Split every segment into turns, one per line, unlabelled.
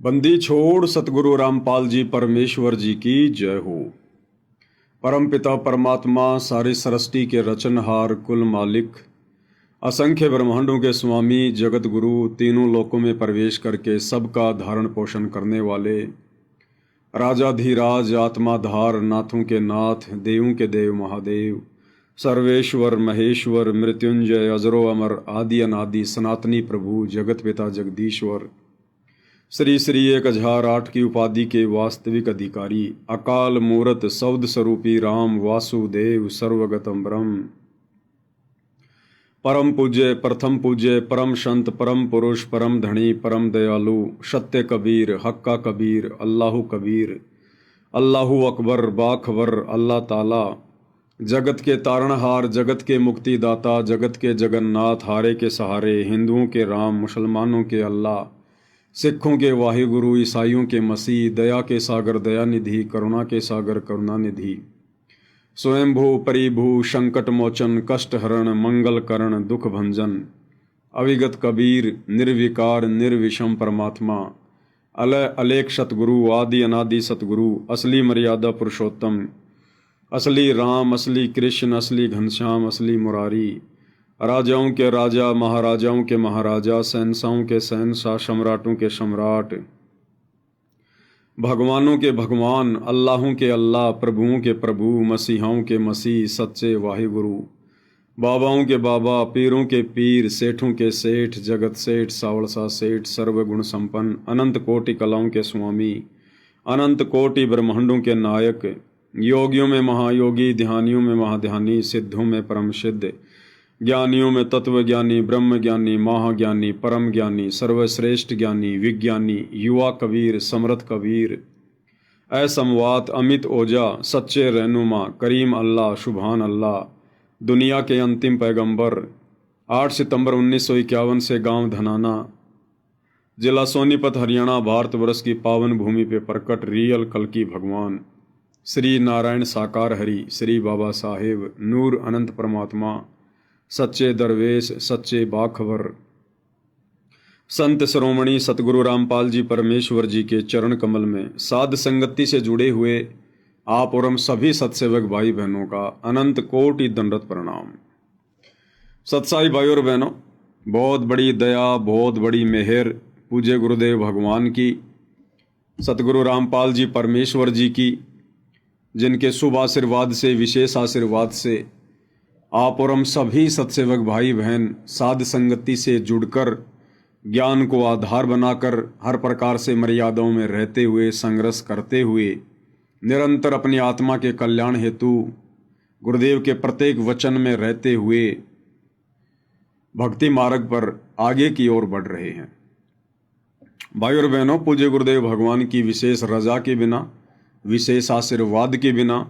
बंदी छोड़ सतगुरु रामपाल जी परमेश्वर जी की जय हो। परम पिता परमात्मा सारी सृष्टि के रचनहार कुल मालिक असंख्य ब्रह्मांडों के स्वामी जगत गुरु तीनों लोकों में प्रवेश करके सबका धारण पोषण करने वाले राजाधिराज आत्माधार नाथों के नाथ देवों के देव महादेव सर्वेश्वर महेश्वर मृत्युंजय अजरो अमर आदि अनादि सनातनी प्रभु जगत पिता जगदीश्वर श्री श्री 1008 की उपाधि के वास्तविक अधिकारी अकाल मूरत सौद स्वरूपी राम वासुदेव सर्वगतम ब्रह्म परम पूज्य प्रथम पूज्य परम संत परम पुरुष परम धनी परम दयालु सत्य कबीर हक्का कबीर अल्लाहु कबीर अल्लाहु अकबर बाखबर अल्लाह ताला जगत के तारणहार जगत के मुक्तिदाता जगत के जगन्नाथ हारे के सहारे हिंदुओं के राम मुसलमानों के अल्लाह सिखों के वाहिगुरु ईसाइयों के मसीह दया के सागर दयानिधि करुणा के सागर करुणानिधि स्वयंभू परिभू संकट मोचन कष्ट हरण मंगल करण दुख भंजन अविगत कबीर निर्विकार निर्विषम परमात्मा अलय अलेख सतगुरु आदि अनादि सतगुरु असली मर्यादा पुरुषोत्तम असली राम असली कृष्ण असली घनश्याम असली मुरारी राजाओं के राजा महाराजाओं के महाराजा शहंशाहों के शहंशाह सम्राटों के सम्राट भगवानों के भगवान अल्लाहों के अल्लाह प्रभुओं के प्रभु मसीहाओं के मसीह सच्चे वाहिगुरु बाबाओं के बाबा पीरों के पीर सेठों के सेठ जगत सेठ सावड़सा सेठ सर्वगुण संपन्न अनंत कोटि कलाओं के स्वामी अनंत कोटि ब्रह्मांडों के नायक योगियों में महायोगी ध्यानियों में महाध्यानी सिद्धों में परम सिद्ध ज्ञानियों में तत्व ज्ञानी ब्रह्म ज्ञानी महाज्ञानी परम ज्ञानी सर्वश्रेष्ठ ज्ञानी विज्ञानी युवा कबीर समर्थ कबीर असमवात अमित ओजा सच्चे रहनुमा करीम अल्लाह शुभान अल्लाह दुनिया के अंतिम पैगंबर 8 सितंबर 1951 से गांव धनाना जिला सोनीपत हरियाणा भारतवर्ष की पावन भूमि पे प्रकट रियल कल्कि भगवान श्री नारायण साकार हरि श्री बाबा साहेब नूर अनंत परमात्मा सच्चे दरवेश सच्चे बाखबर संत श्रोमणी सतगुरु रामपाल जी परमेश्वर जी के चरण कमल में साध संगति से जुड़े हुए आप और हम सभी सत्सेवक भाई बहनों का अनंत कोटि दंडवत प्रणाम। सत्साई भाई और बहनों, बहुत बड़ी दया बहुत बड़ी मेहर पूज्य गुरुदेव भगवान की सतगुरु रामपाल जी परमेश्वर जी की, जिनके शुभ आशीर्वाद से विशेष आशीर्वाद से आप और हम सभी सत्सेवक भाई बहन साध संगति से जुड़कर ज्ञान को आधार बनाकर हर प्रकार से मर्यादाओं में रहते हुए संघर्ष करते हुए निरंतर अपनी आत्मा के कल्याण हेतु गुरुदेव के प्रत्येक वचन में रहते हुए भक्ति मार्ग पर आगे की ओर बढ़ रहे हैं। भाई और बहनों, पूज्य गुरुदेव भगवान की विशेष रजा के बिना विशेष आशीर्वाद के बिना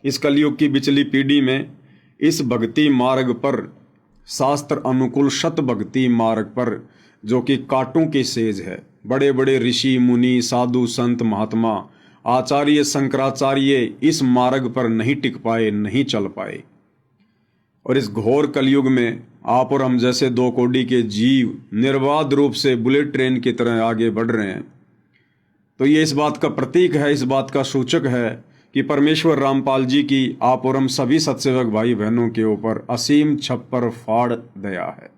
इस कलयुग की बिचली पीढ़ी में इस भक्ति मार्ग पर शास्त्र अनुकूल शत भक्ति मार्ग पर जो कि कांटों की सेज है, बड़े बड़े ऋषि मुनि साधु संत महात्मा आचार्य शंकराचार्य इस मार्ग पर नहीं टिक पाए नहीं चल पाए। और इस घोर कलयुग में आप और हम जैसे दो कौड़ी के जीव निर्बाध रूप से बुलेट ट्रेन की तरह आगे बढ़ रहे हैं, तो ये इस बात का प्रतीक है, इस बात का सूचक है कि परमेश्वर रामपाल जी की आप और हम सभी सत्सेवक भाई बहनों के ऊपर असीम छप्पर फाड़ दया है।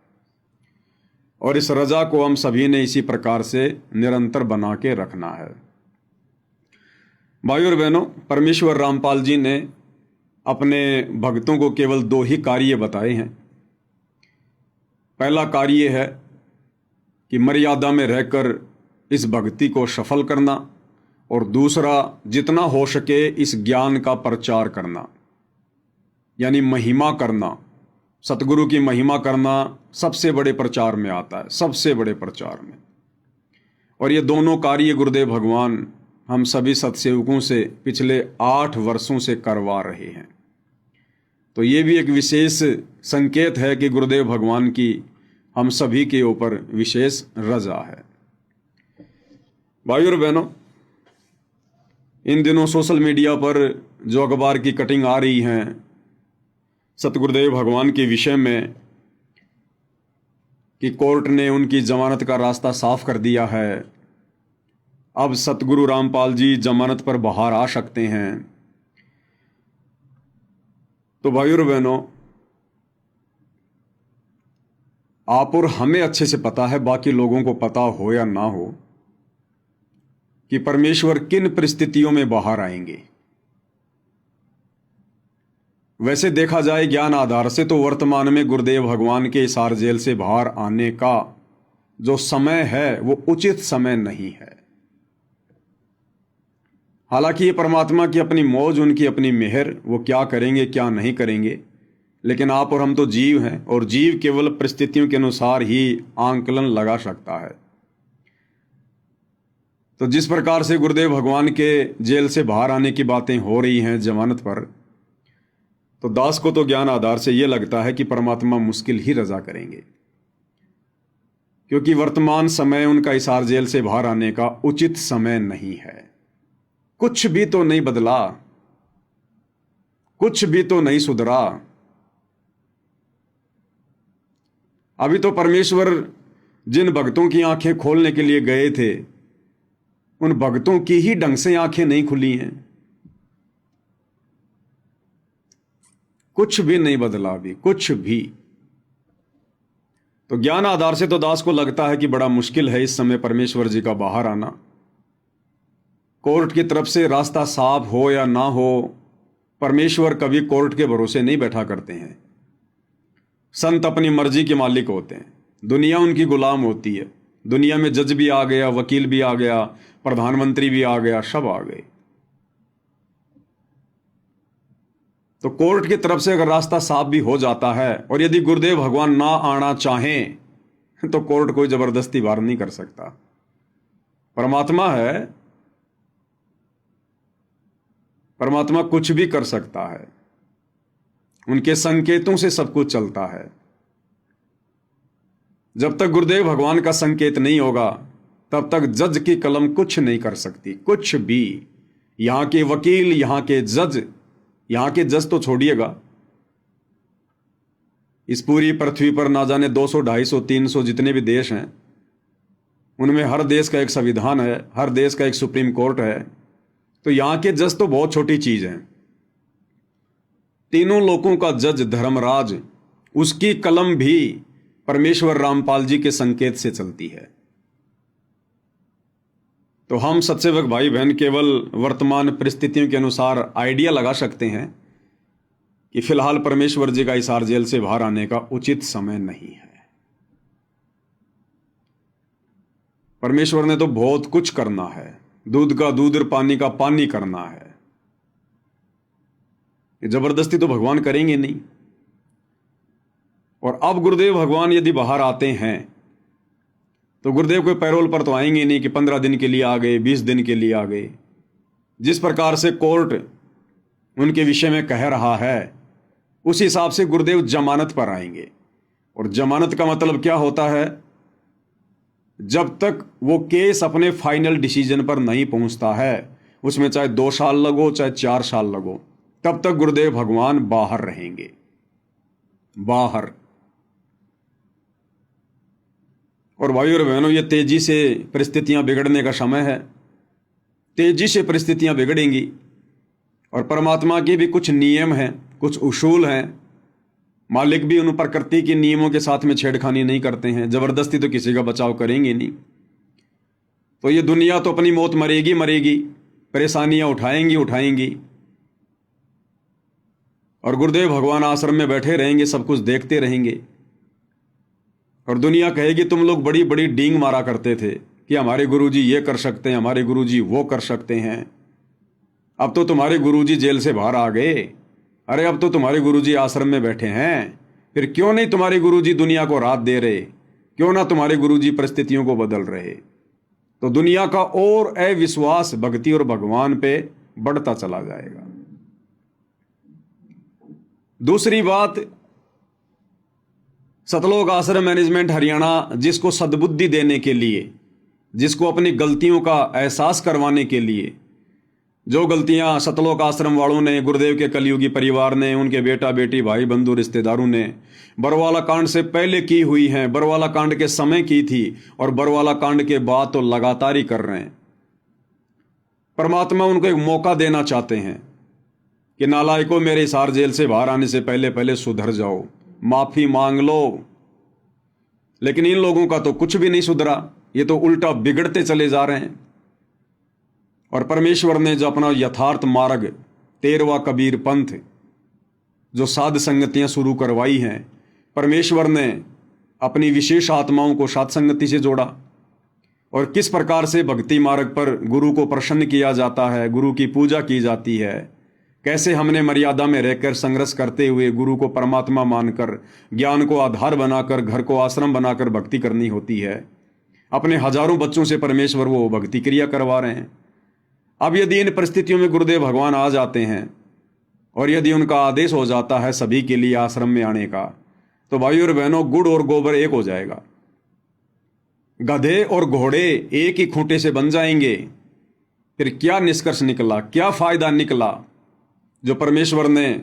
और इस रजा को हम सभी ने इसी प्रकार से निरंतर बना के रखना है। भाई और बहनों, परमेश्वर रामपाल जी ने अपने भक्तों को केवल 2 ही कार्य बताए हैं। पहला कार्य है कि मर्यादा में रहकर इस भक्ति को सफल करना, और दूसरा जितना हो सके इस ज्ञान का प्रचार करना, यानी महिमा करना। सतगुरु की महिमा करना सबसे बड़े प्रचार में आता है, सबसे बड़े प्रचार में। और ये दोनों कार्य गुरुदेव भगवान हम सभी सत्सेवकों से पिछले 8 वर्षों से करवा रहे हैं। तो ये भी एक विशेष संकेत है कि गुरुदेव भगवान की हम सभी के ऊपर विशेष रजा है। भाई और बहनों, इन दिनों सोशल मीडिया पर जो अखबार की कटिंग आ रही हैं सतगुरुदेव भगवान के विषय में कि कोर्ट ने उनकी जमानत का रास्ता साफ कर दिया है, अब सतगुरु रामपाल जी जमानत पर बाहर आ सकते हैं। तो भाइयों और बहनों, आप और हमें अच्छे से पता है, बाकी लोगों को पता हो या ना हो, कि परमेश्वर किन परिस्थितियों में बाहर आएंगे। वैसे देखा जाए ज्ञान आधार से तो वर्तमान में गुरुदेव भगवान के हिसार जेल से बाहर आने का जो समय है वो उचित समय नहीं है। हालांकि ये परमात्मा की अपनी मौज, उनकी अपनी मेहर, वो क्या करेंगे क्या नहीं करेंगे, लेकिन आप और हम तो जीव हैं और जीव केवल परिस्थितियों के अनुसार ही आंकलन लगा सकता है। तो जिस प्रकार से गुरुदेव भगवान के जेल से बाहर आने की बातें हो रही हैं जमानत पर, तो दास को तो ज्ञान आधार से यह लगता है कि परमात्मा मुश्किल ही रजा करेंगे, क्योंकि वर्तमान समय उनका हिसार जेल से बाहर आने का उचित समय नहीं है। कुछ भी तो नहीं बदला, कुछ भी तो नहीं सुधरा। अभी तो परमेश्वर जिन भक्तों की आंखें खोलने के लिए गए थे, उन भक्तों की ही ढंग से आंखें नहीं खुली हैं। कुछ भी नहीं बदला अभी, कुछ भी। तो ज्ञान आधार से तो दास को लगता है कि बड़ा मुश्किल है इस समय परमेश्वर जी का बाहर आना। कोर्ट की तरफ से रास्ता साफ हो या ना हो, परमेश्वर कभी कोर्ट के भरोसे नहीं बैठा करते हैं। संत अपनी मर्जी के मालिक होते हैं, दुनिया उनकी गुलाम होती है। दुनिया में जज भी आ गया, वकील भी आ गया, प्रधानमंत्री भी आ गया, सब आ गए। तो कोर्ट की तरफ से अगर रास्ता साफ भी हो जाता है, और यदि गुरुदेव भगवान ना आना चाहें, तो कोर्ट कोई जबरदस्ती बाहर नहीं कर सकता। परमात्मा है, परमात्मा कुछ भी कर सकता है। उनके संकेतों से सब कुछ चलता है। जब तक गुरुदेव भगवान का संकेत नहीं होगा, तब तक जज की कलम कुछ नहीं कर सकती, कुछ भी। यहां के वकील, यहां के जज, यहां के जज तो छोड़िएगा, इस पूरी पृथ्वी पर ना जाने 200, 250, 300 जितने भी देश हैं, उनमें हर देश का एक संविधान है, हर देश का एक सुप्रीम कोर्ट है। तो यहां के जज तो बहुत छोटी चीज हैं। तीनों लोगों का जज धर्मराज, उसकी कलम भी परमेश्वर रामपाल जी के संकेत से चलती है। तो हम सत्सेवक भाई बहन केवल वर्तमान परिस्थितियों के अनुसार आइडिया लगा सकते हैं कि फिलहाल परमेश्वर जी का हिसार जेल से बाहर आने का उचित समय नहीं है। परमेश्वर ने तो बहुत कुछ करना है, दूध का दूध और पानी का पानी करना है। ये जबरदस्ती तो भगवान करेंगे नहीं। और अब गुरुदेव भगवान यदि बाहर आते हैं, तो गुरुदेव कोई पैरोल पर तो आएंगे नहीं कि 15 दिन के लिए आ गए, 20 दिन के लिए आ गए। जिस प्रकार से कोर्ट उनके विषय में कह रहा है, उस हिसाब से गुरुदेव जमानत पर आएंगे। और जमानत का मतलब क्या होता है? जब तक वो केस अपने फाइनल डिसीजन पर नहीं पहुंचता है, उसमें चाहे 2 साल लगो चाहे 4 साल लगो, तब तक गुरुदेव भगवान बाहर रहेंगे, बाहर। और भाइयों और बहनों, ये तेजी से परिस्थितियां बिगड़ने का समय है। तेजी से परिस्थितियां बिगड़ेंगी। और परमात्मा के भी कुछ नियम हैं, कुछ उसूल हैं। मालिक भी उन प्रकृति के नियमों के साथ में छेड़खानी नहीं करते हैं। जबरदस्ती तो किसी का बचाव करेंगे नहीं। तो ये दुनिया तो अपनी मौत मरेगी मरेगी, परेशानियां उठाएंगी उठाएंगी, और गुरुदेव भगवान आश्रम में बैठे रहेंगे, सब कुछ देखते रहेंगे। और दुनिया कहेगी तुम लोग बड़ी बड़ी डींग मारा करते थे कि हमारे गुरुजी ये कर सकते हैं, हमारे गुरुजी वो कर सकते हैं। अब तो तुम्हारे गुरुजी जेल से बाहर आ गए, अरे अब तो तुम्हारे गुरुजी आश्रम में बैठे हैं। फिर क्यों नहीं तुम्हारे गुरुजी दुनिया को राहत दे रहे? क्यों ना तुम्हारे गुरुजी परिस्थितियों को बदल रहे? तो दुनिया का और अविश्वास भक्ति और भगवान पे बढ़ता चला जाएगा। दूसरी बात, सतलोक आश्रम मैनेजमेंट हरियाणा जिसको सद्बुद्धि देने के लिए, जिसको अपनी गलतियों का एहसास करवाने के लिए, जो गलतियां सतलोक आश्रम वालों ने, गुरुदेव के कलयुगी परिवार ने, उनके बेटा बेटी भाई बंधु रिश्तेदारों ने बरवाला कांड से पहले की हुई हैं, बरवाला कांड के समय की थी और बरवाला कांड के बाद तो लगातार ही कर रहे हैं, परमात्मा उनको एक मौका देना चाहते हैं कि नालायकों, मेरे हिसार जेल से बाहर आने से पहले पहले सुधर जाओ, माफी मांग लो। लेकिन इन लोगों का तो कुछ भी नहीं सुधरा, ये तो उल्टा बिगड़ते चले जा रहे हैं। और परमेश्वर ने जो अपना यथार्थ मार्ग 13वां कबीर पंथ, जो साध संगतियां शुरू करवाई हैं, परमेश्वर ने अपनी विशेष आत्माओं को साध संगति से जोड़ा। और किस प्रकार से भक्ति मार्ग पर गुरु को प्रसन्न किया जाता है, गुरु की पूजा की जाती है, कैसे हमने मर्यादा में रहकर संघर्ष करते हुए गुरु को परमात्मा मानकर, ज्ञान को आधार बनाकर, घर को आश्रम बनाकर भक्ति करनी होती है। अपने हजारों बच्चों से परमेश्वर वो भक्ति क्रिया करवा रहे हैं। अब यदि इन परिस्थितियों में गुरुदेव भगवान आ जाते हैं और यदि उनका आदेश हो जाता है सभी के लिए आश्रम में आने का, तो भाइयों और बहनों, गुड़ और गोबर एक हो जाएगा। गधे और घोड़े एक ही खूंटे से बन जाएंगे। फिर क्या निष्कर्ष निकला, क्या फायदा निकला? जो परमेश्वर ने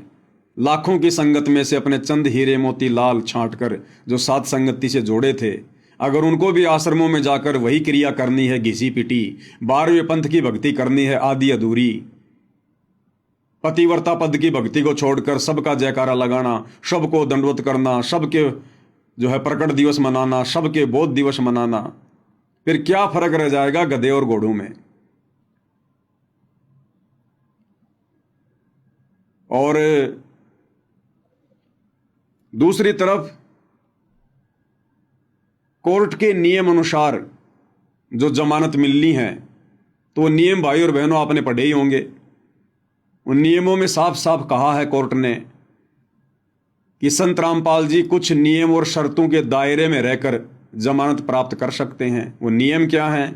लाखों की संगत में से अपने चंद हीरे मोती लाल छांटकर जो साध संगति से जोड़े थे, अगर उनको भी आश्रमों में जाकर वही क्रिया करनी है, घिसी पिटी 12वें पंथ की भक्ति करनी है, आधी अधूरी पतिव्रता पद की भक्ति को छोड़कर सबका जयकारा लगाना, सबको दंडवत करना, सबके जो है प्रकट दिवस मनाना, सबके बोध दिवस मनाना, फिर क्या फर्क रह जाएगा गधे और घोड़ों में? और दूसरी तरफ कोर्ट के नियम अनुसार जो जमानत मिलनी है, तो वो नियम भाई और बहनों आपने पढ़े ही होंगे। उन नियमों में साफ साफ कहा है कोर्ट ने कि संत रामपाल जी कुछ नियम और शर्तों के दायरे में रहकर जमानत प्राप्त कर सकते हैं। वो नियम क्या है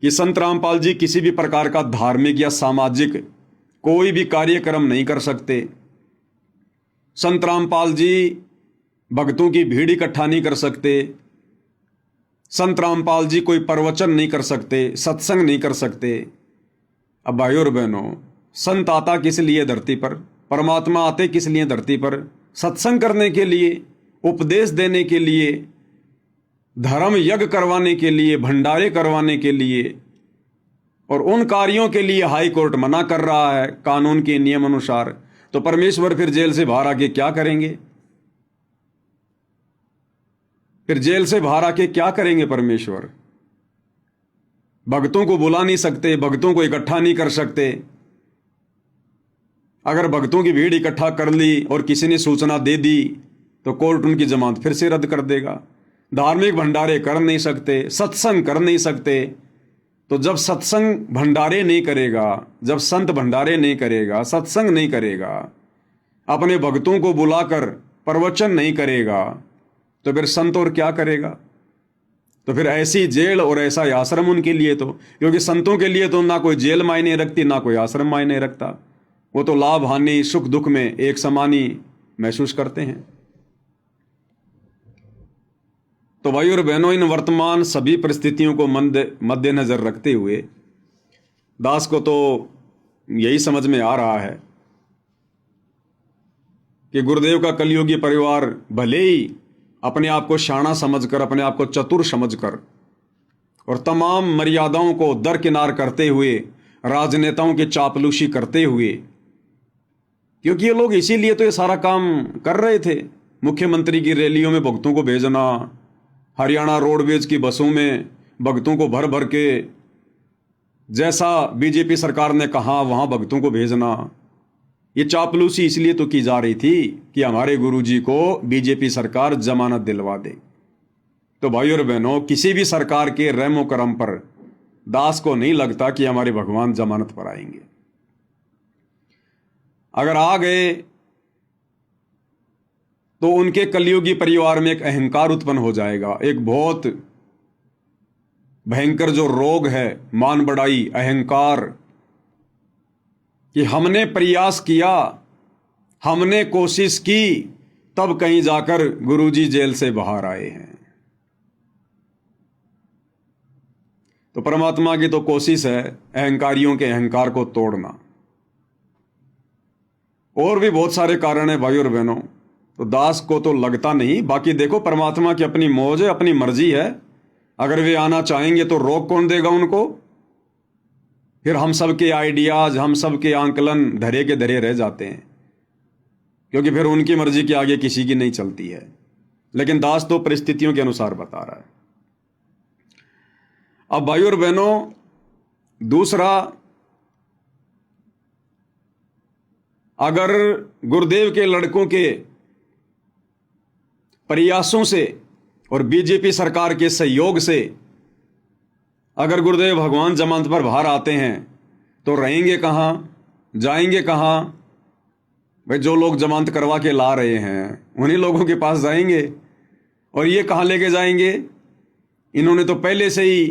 कि संत रामपाल जी किसी भी प्रकार का धार्मिक या सामाजिक कोई भी कार्यक्रम नहीं कर सकते। संत रामपाल जी भक्तों की भीड़ इकट्ठा नहीं कर सकते। संत रामपाल जी कोई प्रवचन नहीं कर सकते, सत्संग नहीं कर सकते। अब भाइयों और बहनों, संत आता किस लिए धरती पर? परमात्मा आते किस लिए धरती पर? सत्संग करने के लिए, उपदेश देने के लिए, धर्म यज्ञ करवाने के लिए, भंडारे करवाने के लिए। और उन कार्यों के लिए हाई कोर्ट मना कर रहा है कानून के नियम अनुसार। तो परमेश्वर फिर जेल से बाहर आके क्या करेंगे? फिर जेल से बाहर आके क्या करेंगे परमेश्वर? भक्तों को बुला नहीं सकते, भक्तों को इकट्ठा नहीं कर सकते। अगर भक्तों की भीड़ इकट्ठा कर ली और किसी ने सूचना दे दी तो कोर्ट उनकी जमानत फिर से रद्द कर देगा। धार्मिक भंडारे कर नहीं सकते, सत्संग कर नहीं सकते। तो जब सत्संग भंडारे नहीं करेगा, जब संत भंडारे नहीं करेगा, सत्संग नहीं करेगा, अपने भक्तों को बुलाकर प्रवचन नहीं करेगा, तो फिर संत और क्या करेगा? तो फिर ऐसी जेल और ऐसा आश्रम उनके लिए, तो क्योंकि संतों के लिए तो ना कोई जेल मायने रखती, ना कोई आश्रम मायने रखता। वो तो लाभ हानि सुख दुख में एक समान ही महसूस करते हैं। तो भाई और बहनों, इन वर्तमान सभी परिस्थितियों को मद्देनजर रखते हुए दास को तो यही समझ में आ रहा है कि गुरुदेव का कलयुगी परिवार भले ही अपने आप को शाना समझकर, अपने आप को चतुर समझकर और तमाम मर्यादाओं को दरकिनार करते हुए, राजनेताओं की चापलूसी करते हुए, क्योंकि ये लोग इसीलिए तो ये सारा काम कर रहे थे। मुख्यमंत्री की रैलियों में भक्तों को भेजना, हरियाणा रोडवेज की बसों में भक्तों को भर भर के, जैसा बीजेपी सरकार ने कहा वहां भक्तों को भेजना, ये चापलूसी इसलिए तो की जा रही थी कि हमारे गुरुजी को बीजेपी सरकार जमानत दिलवा दे। तो भाई और बहनों, किसी भी सरकार के रहमो करम पर दास को नहीं लगता कि हमारे भगवान जमानत पर आएंगे। अगर आ गए तो उनके कलयुगी परिवार में एक अहंकार उत्पन्न हो जाएगा। एक बहुत भयंकर जो रोग है, मान बढ़ाई, अहंकार, कि हमने प्रयास किया, हमने कोशिश की, तब कहीं जाकर गुरुजी जेल से बाहर आए हैं। तो परमात्मा की तो कोशिश है अहंकारियों के अहंकार को तोड़ना। और भी बहुत सारे कारण है भाई और बहनों, तो दास को तो लगता नहीं। बाकी देखो, परमात्मा की अपनी मौज है, अपनी मर्जी है। अगर वे आना चाहेंगे तो रोक कौन देगा उनको? फिर हम सब के आइडियाज, हम सब के आंकलन धरे के धरे रह जाते हैं, क्योंकि फिर उनकी मर्जी के आगे किसी की नहीं चलती है। लेकिन दास तो परिस्थितियों के अनुसार बता रहा है। अब भाइयों और बहनों, दूसरा, अगर गुरुदेव के लड़कों के प्रयासों से और बीजेपी सरकार के सहयोग से अगर गुरुदेव भगवान जमानत पर बाहर आते हैं तो रहेंगे कहाँ, जाएंगे कहाँ? भाई जो लोग जमानत करवा के ला रहे हैं उन्हीं लोगों के पास जाएंगे। और ये कहाँ लेके जाएंगे? इन्होंने तो पहले से ही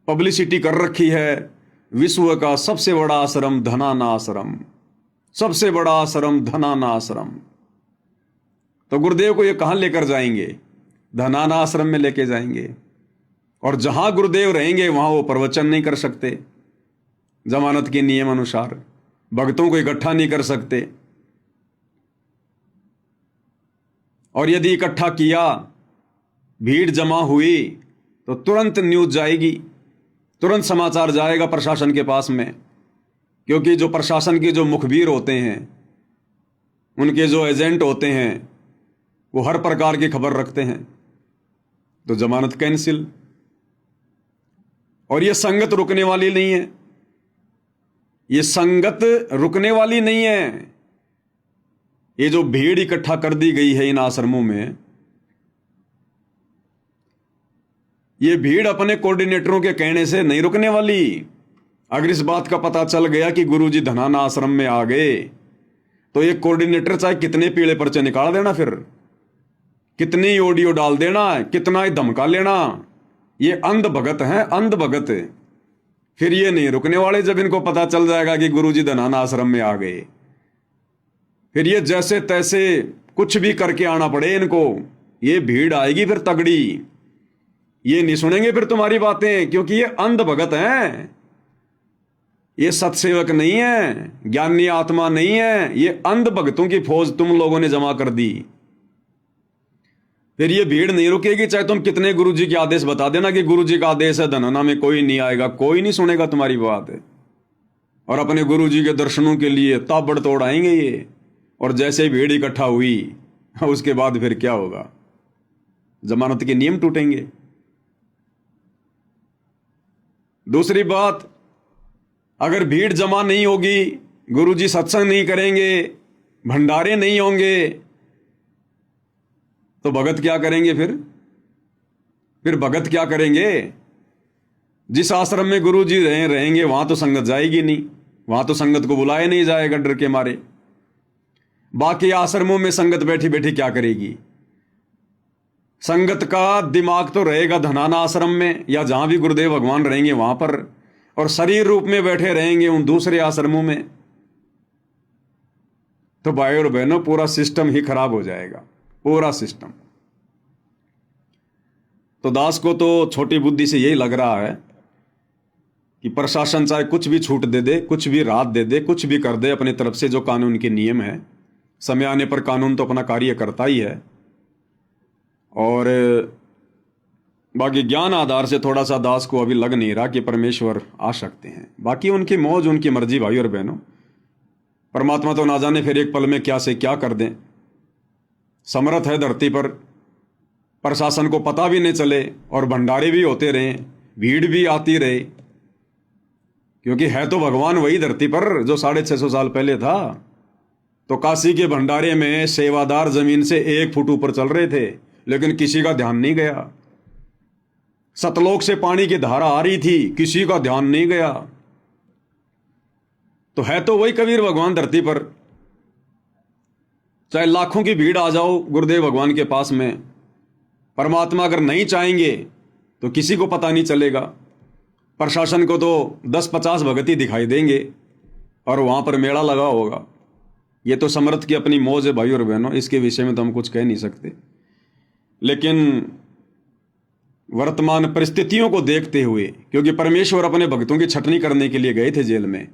पब्लिसिटी कर रखी है, विश्व का सबसे बड़ा आश्रम धनाना आश्रम, सबसे बड़ा आश्रम धनाना आश्रम। तो गुरुदेव को ये कहाँ लेकर जाएंगे? धनाना आश्रम में लेके जाएंगे। और जहां गुरुदेव रहेंगे वहां वो प्रवचन नहीं कर सकते, जमानत के नियम अनुसार भक्तों को इकट्ठा नहीं कर सकते। और यदि इकट्ठा किया, भीड़ जमा हुई, तो तुरंत न्यूज जाएगी, तुरंत समाचार जाएगा प्रशासन के पास में, क्योंकि जो प्रशासन के जो मुखबिर होते हैं, उनके जो एजेंट होते हैं, वो हर प्रकार की खबर रखते हैं। तो जमानत कैंसिल। और ये संगत रुकने वाली नहीं है, ये संगत रुकने वाली नहीं है। ये जो भीड़ इकट्ठा कर दी गई है इन आश्रमों में, ये भीड़ अपने कोऑर्डिनेटरों के कहने से नहीं रुकने वाली। अगर इस बात का पता चल गया कि गुरुजी धनाना आश्रम में आ गए, तो ये कोऑर्डिनेटर चाहे कितने पीले पर्चे निकाल देना, फिर कितनी ऑडियो डाल देना, कितना ही धमका लेना, ये अंध भगत हैं, अंध भगत। फिर ये नहीं रुकने वाले जब इनको पता चल जाएगा कि गुरुजी धनाना आश्रम में आ गए। फिर ये जैसे तैसे कुछ भी करके आना पड़े इनको, ये भीड़ आएगी फिर तगड़ी। ये नहीं सुनेंगे फिर तुम्हारी बातें, क्योंकि ये अंध भगत हैं, ये सत्सेवक नहीं है, ज्ञानी आत्मा नहीं है, ये अंध भगतों की फौज तुम लोगों ने जमा कर दी। फिर ये भीड़ नहीं रुकेगी, चाहे तुम कितने गुरुजी के आदेश बता देना कि गुरुजी का आदेश है धनाना में कोई नहीं आएगा, कोई नहीं सुनेगा तुम्हारी बात। और अपने गुरुजी के दर्शनों के लिए ताबड़तोड़ आएंगे ये। और जैसे भीड़ इकट्ठा हुई, उसके बाद फिर क्या होगा? जमानत के नियम टूटेंगे। दूसरी बात, अगर भीड़ जमा नहीं होगी, गुरुजी सत्संग नहीं करेंगे, भंडारे नहीं होंगे, तो भगत क्या करेंगे? फिर भगत क्या करेंगे? जिस आश्रम में गुरुजी रहेंगे वहां तो संगत जाएगी नहीं, वहां तो संगत को बुलाया नहीं जाएगा डर के मारे। बाकी आश्रमों में संगत बैठी बैठी क्या करेगी? संगत का दिमाग तो रहेगा धनाना आश्रम में या जहां भी गुरुदेव भगवान रहेंगे वहां पर, और शरीर रूप में बैठे रहेंगे उन दूसरे आश्रमों में। तो भाई और बहनों, पूरा सिस्टम ही खराब हो जाएगा, पूरा सिस्टम। तो दास को तो छोटी बुद्धि से यही लग रहा है कि प्रशासन चाहे कुछ भी छूट दे दे, कुछ भी राहत दे दे, कुछ भी कर दे अपनी तरफ से, जो कानून के नियम है, समय आने पर कानून तो अपना कार्य करता ही है। और बाकी ज्ञान आधार से थोड़ा सा दास को अभी लग नहीं रहा कि परमेश्वर आ सकते हैं। बाकी उनकी मौज, उनकी मर्जी भाई और बहनों। परमात्मा तो ना जाने फिर एक पल में क्या से क्या कर दें। समर्थ है धरती पर, प्रशासन को पता भी नहीं चले और भंडारे भी होते रहे, भीड़ भी आती रहे, क्योंकि है तो भगवान वही धरती पर जो 650 साल पहले था। तो काशी के भंडारे में सेवादार जमीन से 1 फुट ऊपर चल रहे थे, लेकिन किसी का ध्यान नहीं गया। सतलोक से पानी की धारा आ रही थी, किसी का ध्यान नहीं गया। तो है तो वही कबीर भगवान धरती पर। चाहे लाखों की भीड़ आ जाओ गुरुदेव भगवान के पास में, परमात्मा अगर नहीं चाहेंगे तो किसी को पता नहीं चलेगा। प्रशासन को तो 10-50 भगत ही दिखाई देंगे और वहां पर मेला लगा होगा। ये तो समर्थ की अपनी मौज है भाई और बहनों, इसके विषय में तो हम कुछ कह नहीं सकते। लेकिन वर्तमान परिस्थितियों को देखते हुए, क्योंकि परमेश्वर अपने भक्तों की छटनी करने के लिए गए थे जेल में,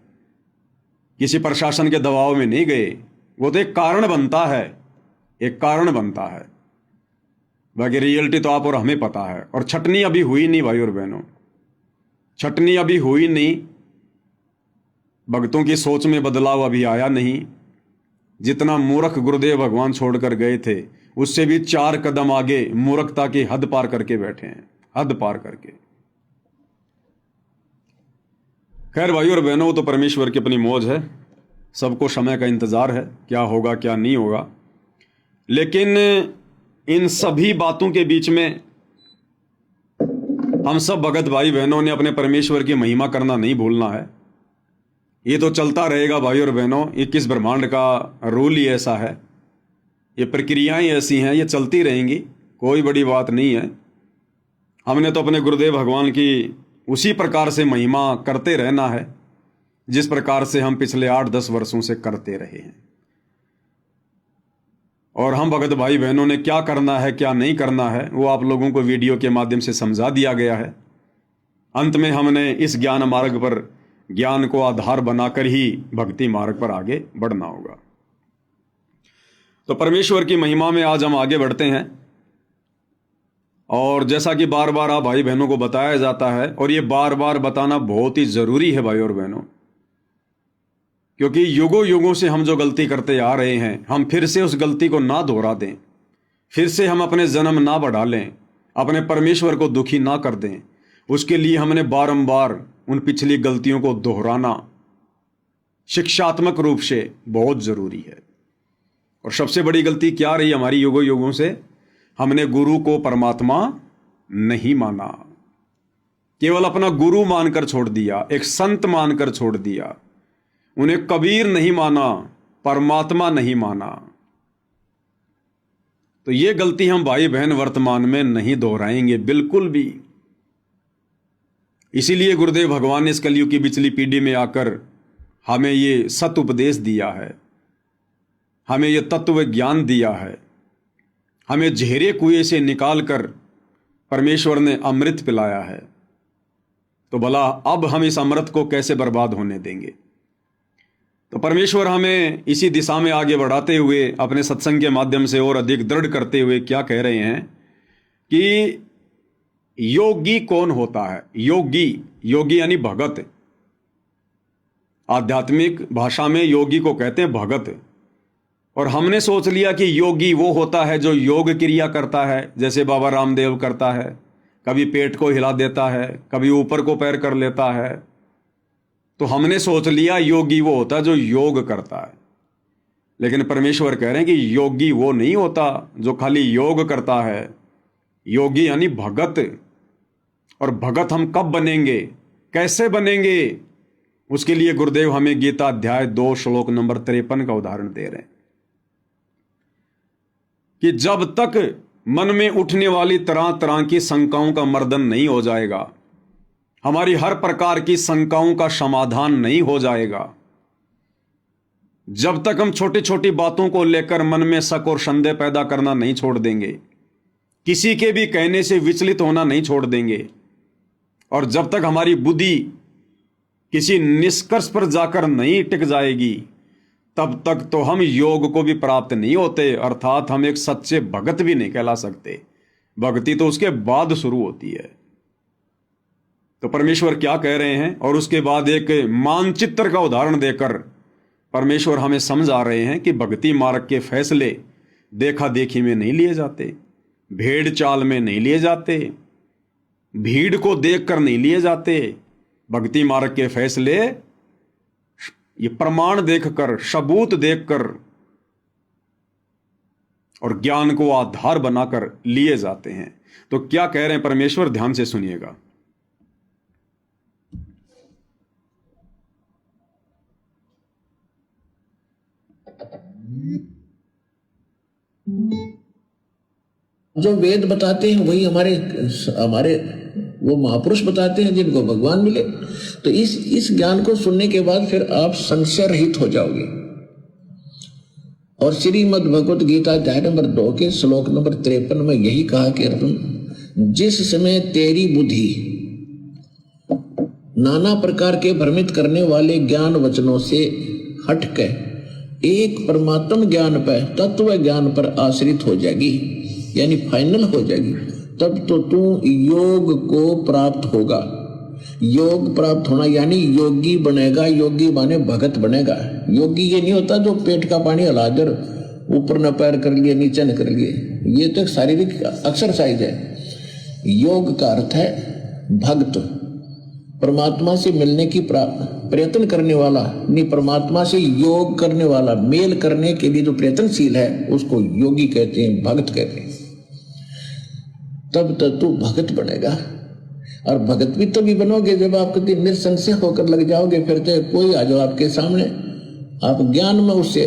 किसी प्रशासन के दबाव में नहीं गए। वो तो एक कारण बनता है, एक कारण बनता है। बाकी रियलिटी तो आप और हमें पता है। और छटनी अभी हुई नहीं भाई और बहनों, छटनी अभी हुई नहीं। भक्तों की सोच में बदलाव अभी आया नहीं। जितना मूर्ख गुरुदेव भगवान छोड़कर गए थे उससे भी 4 कदम आगे मूर्खता की हद पार करके बैठे हैं, हद पार करके। खैर भाइयों और बहनों, तो परमेश्वर की अपनी मौज है, सबको समय का इंतजार है, क्या होगा क्या नहीं होगा। लेकिन इन सभी बातों के बीच में हम सब भगत भाई बहनों ने अपने परमेश्वर की महिमा करना नहीं भूलना है। ये तो चलता रहेगा भाई और बहनों, 21 ब्रह्मांड का रूल ही ऐसा है, ये प्रक्रियाएं ऐसी हैं, ये चलती रहेंगी, कोई बड़ी बात नहीं है। हमने तो अपने गुरुदेव भगवान की उसी प्रकार से महिमा करते रहना है जिस प्रकार से हम पिछले 8-10 वर्षों से करते रहे हैं। और हम भगत भाई बहनों ने क्या करना है क्या नहीं करना है वो आप लोगों को वीडियो के माध्यम से समझा दिया गया है। अंत में हमने इस ज्ञान मार्ग पर, ज्ञान को आधार बनाकर ही भक्ति मार्ग पर आगे बढ़ना होगा। तो परमेश्वर की महिमा में आज हम आगे बढ़ते हैं। और जैसा कि बार बार आप भाई बहनों को बताया जाता है, और ये बार बार बताना बहुत ही जरूरी है भाई और बहनों, क्योंकि युगों युगों से हम जो गलती करते आ रहे हैं, हम फिर से उस गलती को ना दोहरा दें, फिर से हम अपने जन्म ना बढ़ा लें, अपने परमेश्वर को दुखी ना कर दें। उसके लिए हमने बारंबार उन पिछली गलतियों को दोहराना शिक्षात्मक रूप से बहुत जरूरी है। और सबसे बड़ी गलती क्या रही हमारी युगों युगों से? हमने गुरु को परमात्मा नहीं माना, केवल अपना गुरु मानकर छोड़ दिया, एक संत मानकर छोड़ दिया, उन्हें कबीर नहीं माना, परमात्मा नहीं माना। तो ये गलती हम भाई बहन वर्तमान में नहीं दोहराएंगे बिल्कुल भी। इसीलिए गुरुदेव भगवान ने इस कलयुग की पिछली पीढ़ी में आकर हमें ये सत उपदेश दिया है, हमें ये तत्व ज्ञान दिया है, हमें जहरे कुएं से निकालकर परमेश्वर ने अमृत पिलाया है। तो भला अब हम इस अमृत को कैसे बर्बाद होने देंगे? तो परमेश्वर हमें इसी दिशा में आगे बढ़ाते हुए अपने सत्संग के माध्यम से और अधिक दृढ़ करते हुए क्या कह रहे हैं कि योगी कौन होता है? योगी, योगी यानी भगत। आध्यात्मिक भाषा में योगी को कहते हैं भगत। और हमने सोच लिया कि योगी वो होता है जो योग क्रिया करता है, जैसे बाबा रामदेव करता है, कभी पेट को हिला देता है, कभी ऊपर को पैर कर लेता है। तो हमने सोच लिया योगी वो होता है जो योग करता है। लेकिन परमेश्वर कह रहे हैं कि योगी वो नहीं होता जो खाली योग करता है, योगी यानी भगत। और भगत हम कब बनेंगे, कैसे बनेंगे? उसके लिए गुरुदेव हमें गीता अध्याय 2 श्लोक नंबर 53 का उदाहरण दे रहे हैं कि जब तक मन में उठने वाली तरह तरह की शंकाओं का मर्दन नहीं हो जाएगा, हमारी हर प्रकार की शंकाओं का समाधान नहीं हो जाएगा, जब तक हम छोटी छोटी बातों को लेकर मन में शक और संदेह पैदा करना नहीं छोड़ देंगे, किसी के भी कहने से विचलित होना नहीं छोड़ देंगे, और जब तक हमारी बुद्धि किसी निष्कर्ष पर जाकर नहीं टिक जाएगी, तब तक तो हम योग को भी प्राप्त नहीं होते, अर्थात हम एक सच्चे भगत भी नहीं कहला सकते। भक्ति तो उसके बाद शुरू होती है। तो परमेश्वर क्या कह रहे हैं, और उसके बाद एक मानचित्र का उदाहरण देकर परमेश्वर हमें समझा रहे हैं कि भक्ति मार्ग के फैसले देखा देखी में नहीं लिए जाते, भेड़ चाल में नहीं लिए जाते, भीड़ को देखकर नहीं लिए जाते। भक्ति मार्ग के फैसले ये प्रमाण देखकर, सबूत देखकर और ज्ञान को आधार बनाकर लिए जाते हैं। तो क्या कह रहे हैं परमेश्वर, ध्यान से सुनिएगा।
जो वेद बताते हैं वही हमारे वो महापुरुष बताते हैं जिनको भगवान मिले। तो इस ज्ञान को सुनने के बाद फिर आप संशय रहित हो जाओगे। और श्रीमद् भगवत गीता अध्याय नंबर 2 के श्लोक नंबर 53 में यही कहा कि अर्जुन, जिस समय तेरी बुद्धि नाना प्रकार के भ्रमित करने वाले ज्ञान वचनों से हटकर एक परमात्म ज्ञान पर, तत्व ज्ञान पर आश्रित हो जाएगी, यानी फाइनल हो जाएगी, तब तो तू योग को प्राप्त होगा। योग प्राप्त होना यानी योगी बनेगा, योगी माने भगत बनेगा। योगी ये नहीं होता जो पेट का पानी हिला कर ऊपर न पैर कर लिए नीचे न कर लिए, ये तो एक शारीरिक एक्सरसाइज है। योग का अर्थ है भक्त, परमात्मा से मिलने की प्रयत्न करने वाला, नहीं परमात्मा से योग करने वाला, मेल करने के लिए जो प्रयत्नशील है उसको योगी कहते हैं, भक्त कहते हैं। तब तक तू भगत बनेगा, और भगत भी तभी बनोगे जब आप कभी निसंशय होकर लग जाओगे। फिर तो कोई आ जाओ आपके सामने, आप ज्ञान में उससे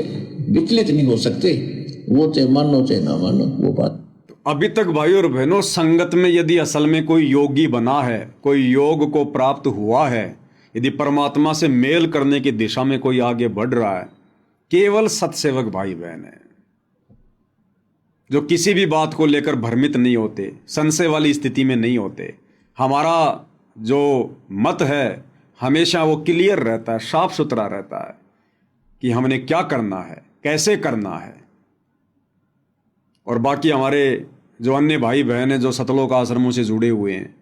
विचलित नहीं हो सकते, वो चाहे मानो चाहे ना मानो वो बात।
अभी तक भाई और बहनों, संगत में यदि असल में कोई योगी बना है, कोई योग को प्राप्त हुआ है, यदि परमात्मा से मेल करने की दिशा में कोई आगे बढ़ रहा है, केवल सत्सेवक भाई बहन है जो किसी भी बात को लेकर भ्रमित नहीं होते, संशय वाली स्थिति में नहीं होते। हमारा जो मत है हमेशा वो क्लियर रहता है, साफ सुथरा रहता है कि हमने क्या करना है, कैसे करना है। और बाकी हमारे जो अन्य भाई बहन हैं जो सतलोक आश्रमों से जुड़े हुए हैं,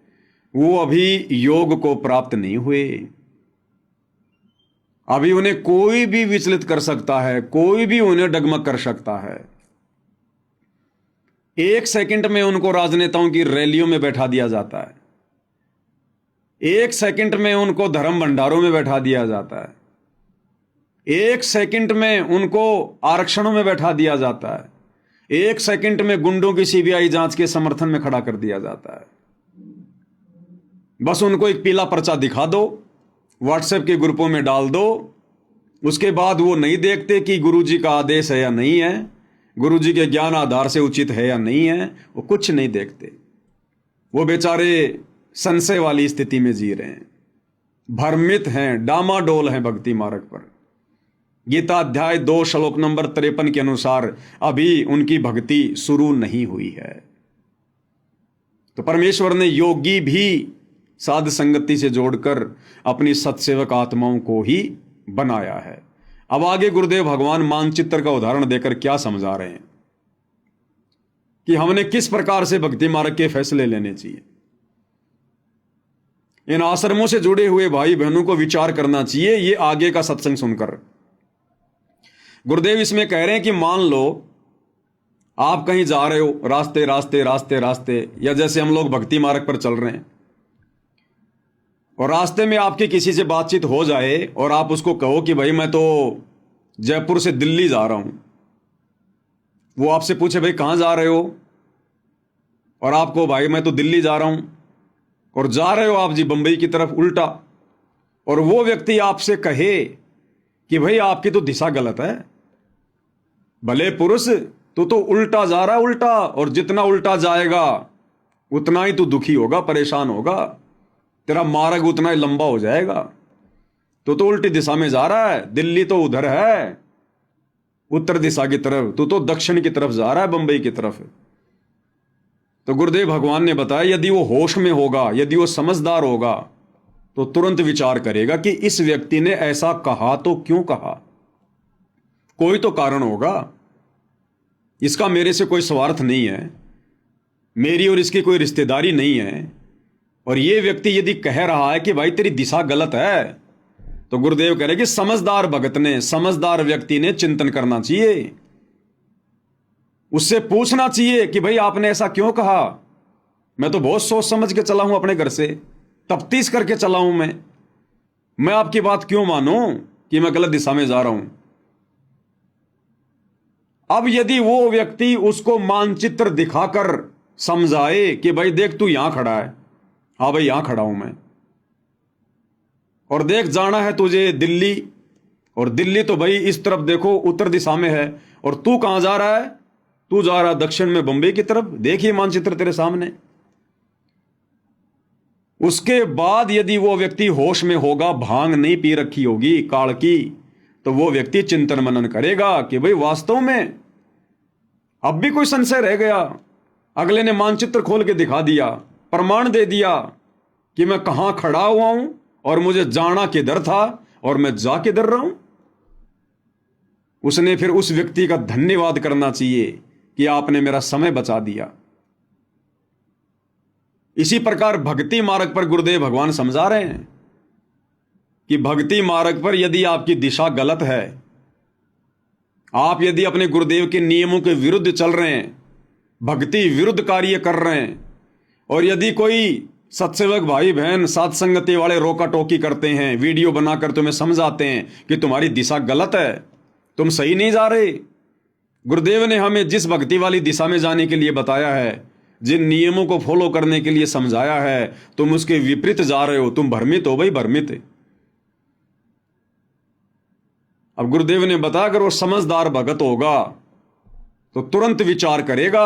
वो अभी योग को प्राप्त नहीं हुए। अभी उन्हें कोई भी विचलित कर सकता है, कोई भी उन्हें डगमग कर सकता है। एक सेकंड में उनको राजनेताओं की रैलियों में बैठा दिया जाता है, एक सेकंड में उनको धर्म भंडारों में बैठा दिया जाता है, एक सेकंड में उनको आरक्षणों में बैठा दिया जाता है, एक सेकंड में गुंडों की सीबीआई जांच के समर्थन में खड़ा कर दिया जाता है। बस उनको एक पीला पर्चा दिखा दो, व्हाट्सएप के ग्रुपों में डाल दो, उसके बाद वो नहीं देखते कि गुरुजी का आदेश है या नहीं है, गुरुजी के ज्ञान आधार से उचित है या नहीं है, वो कुछ नहीं देखते। वो बेचारे संशय वाली स्थिति में जी रहे हैं, भ्रमित हैं, डामाडोल हैं भक्ति मार्ग पर। गीता अध्याय 2 श्लोक नंबर 53 के अनुसार अभी उनकी भक्ति शुरू नहीं हुई है। तो परमेश्वर ने योगी भी साध संगति से जोड़कर अपनी सत्सेवक आत्माओं को ही बनाया है। अब आगे गुरुदेव भगवान मानचित्र का उदाहरण देकर क्या समझा रहे हैं कि हमने किस प्रकार से भक्ति मार्ग के फैसले लेने चाहिए। इन आश्रमों से जुड़े हुए भाई बहनों को विचार करना चाहिए ये आगे का सत्संग सुनकर। गुरुदेव इसमें कह रहे हैं कि मान लो आप कहीं जा रहे हो, रास्ते रास्ते रास्ते रास्ते, या जैसे हम लोग भक्ति मार्ग पर चल रहे हैं और रास्ते में आपकी किसी से बातचीत हो जाए और आप उसको कहो कि भाई मैं तो जयपुर से दिल्ली जा रहा हूं। वो आपसे पूछे भाई कहां जा रहे हो, और आपको भाई मैं तो दिल्ली जा रहा हूं, और जा रहे हो आप जी बंबई की तरफ उल्टा, और वो व्यक्ति आपसे कहे कि भाई आपकी तो दिशा गलत है, भले पुरुष तू तो उल्टा जा रहा है उल्टा, और जितना उल्टा जाएगा उतना ही तू दुखी होगा, परेशान होगा, तेरा मार्ग उतना ही लंबा हो जाएगा। तो उल्टी दिशा में जा रहा है, दिल्ली तो उधर है उत्तर दिशा की तरफ, तू तो दक्षिण की तरफ जा रहा है बंबई की तरफ। तो गुरुदेव भगवान ने बताया यदि वो होश में होगा, यदि वो समझदार होगा, तो तुरंत विचार करेगा कि इस व्यक्ति ने ऐसा कहा तो क्यों कहा, कोई तो कारण होगा, इसका मेरे से कोई स्वार्थ नहीं है, मेरी और इसकी कोई रिश्तेदारी नहीं है। और ये व्यक्ति यदि कह रहा है कि भाई तेरी दिशा गलत है, तो गुरुदेव कह रहे कि समझदार भगत ने, समझदार व्यक्ति ने चिंतन करना चाहिए, उससे पूछना चाहिए कि भाई आपने ऐसा क्यों कहा। मैं तो बहुत सोच समझ के चला हूं, अपने घर से तफ्तीश करके चला हूं, मैं आपकी बात क्यों मानूं कि मैं गलत दिशा में जा रहा हूं। अब यदि वो व्यक्ति उसको मानचित्र दिखाकर समझाए कि भाई देख तू यहां खड़ा है, हाँ भाई यहां खड़ा हूं मैं, और देख जाना है तुझे दिल्ली, और दिल्ली तो भाई इस तरफ देखो उत्तर दिशा में है, और तू कहां जा रहा है, तू जा रहा दक्षिण में बंबई की तरफ, देखिए मानचित्र तेरे सामने। उसके बाद यदि वो व्यक्ति होश में होगा, भांग नहीं पी रखी होगी काल की, तो वो व्यक्ति चिंतन मनन करेगा कि भाई वास्तव में अब भी कोई संशय रह गया, अगले ने मानचित्र खोल के दिखा दिया, प्रमाण दे दिया कि मैं कहां खड़ा हुआ हूं और मुझे जाना किधर था और मैं जा किधर रहा हूं। उसने फिर उस व्यक्ति का धन्यवाद करना चाहिए कि आपने मेरा समय बचा दिया। इसी प्रकार भक्ति मार्ग पर गुरुदेव भगवान समझा रहे हैं कि भक्ति मार्ग पर यदि आपकी दिशा गलत है, आप यदि अपने गुरुदेव के नियमों के विरुद्ध चल रहे हैं, भक्ति विरुद्ध कार्य कर रहे हैं, और यदि कोई सत्सेवक भाई बहन साथ संगति वाले रोका टोकी करते हैं, वीडियो बनाकर तुम्हें समझाते हैं कि तुम्हारी दिशा गलत है, तुम सही नहीं जा रहे, गुरुदेव ने हमें जिस भक्ति वाली दिशा में जाने के लिए बताया है, जिन नियमों को फॉलो करने के लिए समझाया है, तुम उसके विपरीत जा रहे हो, तुम भ्रमित हो भाई, भ्रमित। अब गुरुदेव ने बताया अगर वो समझदार भगत होगा तो तुरंत विचार करेगा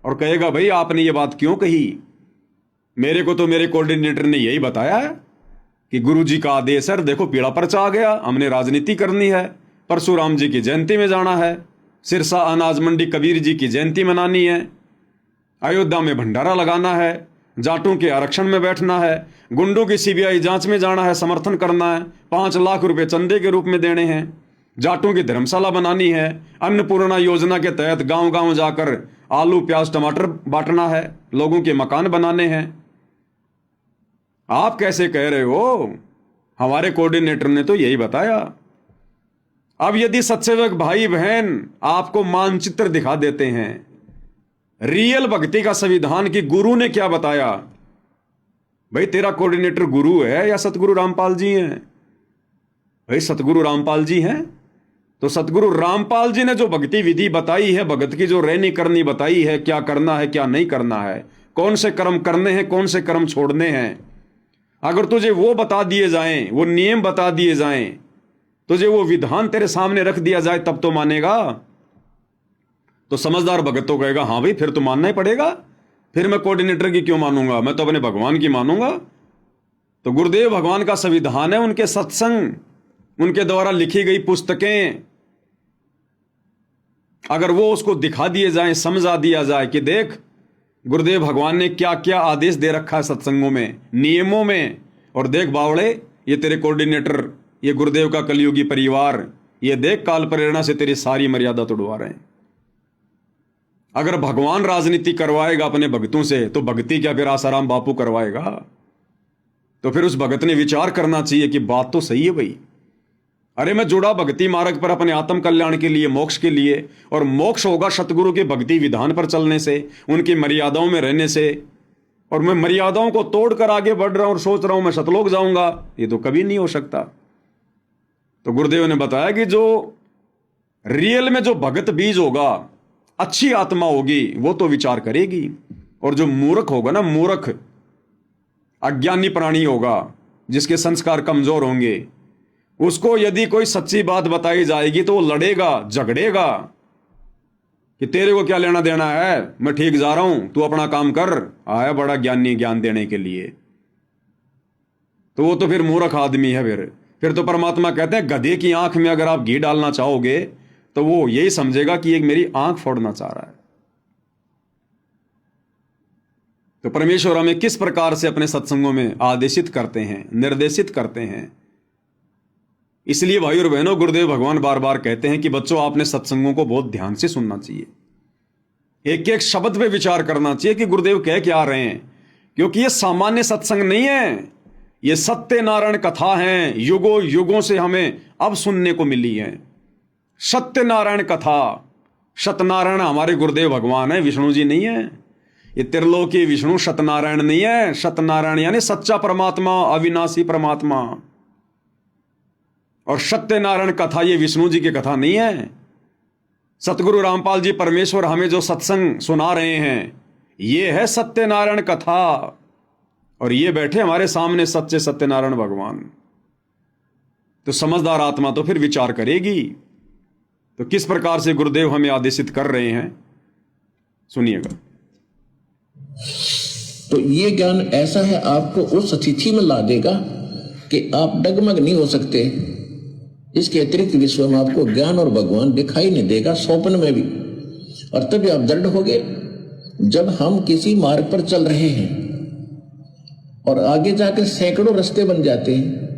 और कहेगा भाई आपने ये बात क्यों कही, मेरे को तो मेरे कोऑर्डिनेटर ने यही बताया है कि गुरुजी का आदेश है, देखो पीड़ा पर्चा आ गया, हमने राजनीति करनी है, परशुराम जी की जयंती में जाना है, सिरसा अनाज मंडी कबीर जी की जयंती मनानी है, अयोध्या में भंडारा लगाना है, जाटों के आरक्षण में बैठना है, गुंडों की सीबीआई जांच में जाना है, समर्थन करना है, 5 लाख रुपए चंदे के रूप में देने हैं, जाटों की धर्मशाला बनानी है, अन्नपूर्णा योजना के तहत गांव गांव जाकर आलू प्याज टमाटर बांटना है, लोगों के मकान बनाने हैं। आप कैसे कह रहे हो, हमारे कोऑर्डिनेटर ने तो यही बताया। अब यदि सत्सेवक भाई बहन आपको मानचित्र दिखा देते हैं, रियल भक्ति का संविधान की गुरु ने क्या बताया, भाई तेरा कोऑर्डिनेटर गुरु है या सतगुरु रामपाल जी हैं, भाई सतगुरु रामपाल जी हैं, तो सतगुरु रामपाल जी ने जो भक्ति विधि बताई है, भगत की जो रहनी करनी बताई है, क्या करना है क्या नहीं करना है, कौन से कर्म करने हैं कौन से कर्म छोड़ने हैं, अगर तुझे वो बता दिए जाएं, वो नियम बता दिए जाएं, तुझे वो विधान तेरे सामने रख दिया जाए तब तो मानेगा। तो समझदार भगत तो कहेगा हाँ भाई फिर तो मानना ही पड़ेगा, फिर मैं कोऑर्डिनेटर की क्यों मानूंगा, मैं तो अपने भगवान की मानूंगा। तो गुरुदेव भगवान का संविधान है, उनके सत्संग, उनके द्वारा लिखी गई पुस्तकें, अगर वो उसको दिखा दिए जाएं, समझा दिया जाए कि देख गुरुदेव भगवान ने क्या क्या आदेश दे रखा है सत्संगों में, नियमों में, और देख बावड़े ये तेरे कोऑर्डिनेटर, ये गुरुदेव का कलयुगी परिवार, ये देख काल प्रेरणा से तेरी सारी मर्यादा तोड़वा रहे हैं। अगर भगवान राजनीति करवाएगा अपने भक्तों से तो भक्ति क्या फिर आसाराम बापू करवाएगा। तो फिर उस भगत ने विचार करना चाहिए कि बात तो सही है भाई, अरे मैं जुड़ा भक्ति मार्ग पर अपने आत्म कल्याण के लिए, मोक्ष के लिए, और मोक्ष होगा सतगुरु के भक्ति विधान पर चलने से, उनकी मर्यादाओं में रहने से, और मैं मर्यादाओं को तोड़कर आगे बढ़ रहा हूं और सोच रहा हूं मैं सतलोक जाऊंगा, ये तो कभी नहीं हो सकता। तो गुरुदेव ने बताया कि जो रियल में जो भगत बीज होगा, अच्छी आत्मा होगी, वो तो विचार करेगी, और जो मूर्ख होगा ना, मूर्ख अज्ञानी प्राणी होगा, जिसके संस्कार कमजोर होंगे, उसको यदि कोई सच्ची बात बताई जाएगी तो वो लड़ेगा, झगड़ेगा कि तेरे को क्या लेना देना है, मैं ठीक जा रहा हूं, तू अपना काम कर, आया बड़ा ज्ञानी ज्ञान देने के लिए। तो वो तो फिर मूर्ख आदमी है। फिर तो परमात्मा कहते हैं गधे की आंख में अगर आप घी डालना चाहोगे तो वो यही समझेगा कि एक मेरी आंख फोड़ना चाह रहा है। तो परमेश्वर हमें किस प्रकार से अपने सत्संगों में आदेशित करते हैं, निर्देशित करते हैं। इसलिए भाई और बहनों, गुरुदेव भगवान बार बार कहते हैं कि बच्चों आपने सत्संगों को बहुत ध्यान से सुनना चाहिए, एक एक शब्द पे विचार करना चाहिए कि गुरुदेव कह क्या रहे हैं, क्योंकि ये सामान्य सत्संग नहीं है, ये सत्यनारायण कथा है, युगों युगों से हमें अब सुनने को मिली है। सत्यनारायण कथा, सत्यनारायण हमारे गुरुदेव भगवान है, विष्णु जी नहीं है। ये त्रिलोकी विष्णु सत्यनारायण नहीं है। सत्यनारायण यानी सच्चा परमात्मा, अविनाशी परमात्मा। और सत्यनारायण कथा ये विष्णु जी की कथा नहीं है। सतगुरु रामपाल जी परमेश्वर हमें जो सत्संग सुना रहे हैं, ये है सत्यनारायण कथा, और ये बैठे हमारे सामने सच्चे सत्यनारायण भगवान। तो समझदार आत्मा तो फिर विचार करेगी। तो किस प्रकार से गुरुदेव हमें आदेशित कर रहे हैं, सुनिएगा।
तो ये ज्ञान ऐसा है, आपको उस स्थिति में ला देगा कि आप डगमग नहीं हो सकते। इसके अतिरिक्त विश्व में आपको ज्ञान और भगवान दिखाई नहीं देगा, स्वप्न में भी। और तभी आप दृढ़ होगे। जब हम किसी मार्ग पर चल रहे हैं और आगे जाकर सैकड़ों रास्ते बन जाते हैं,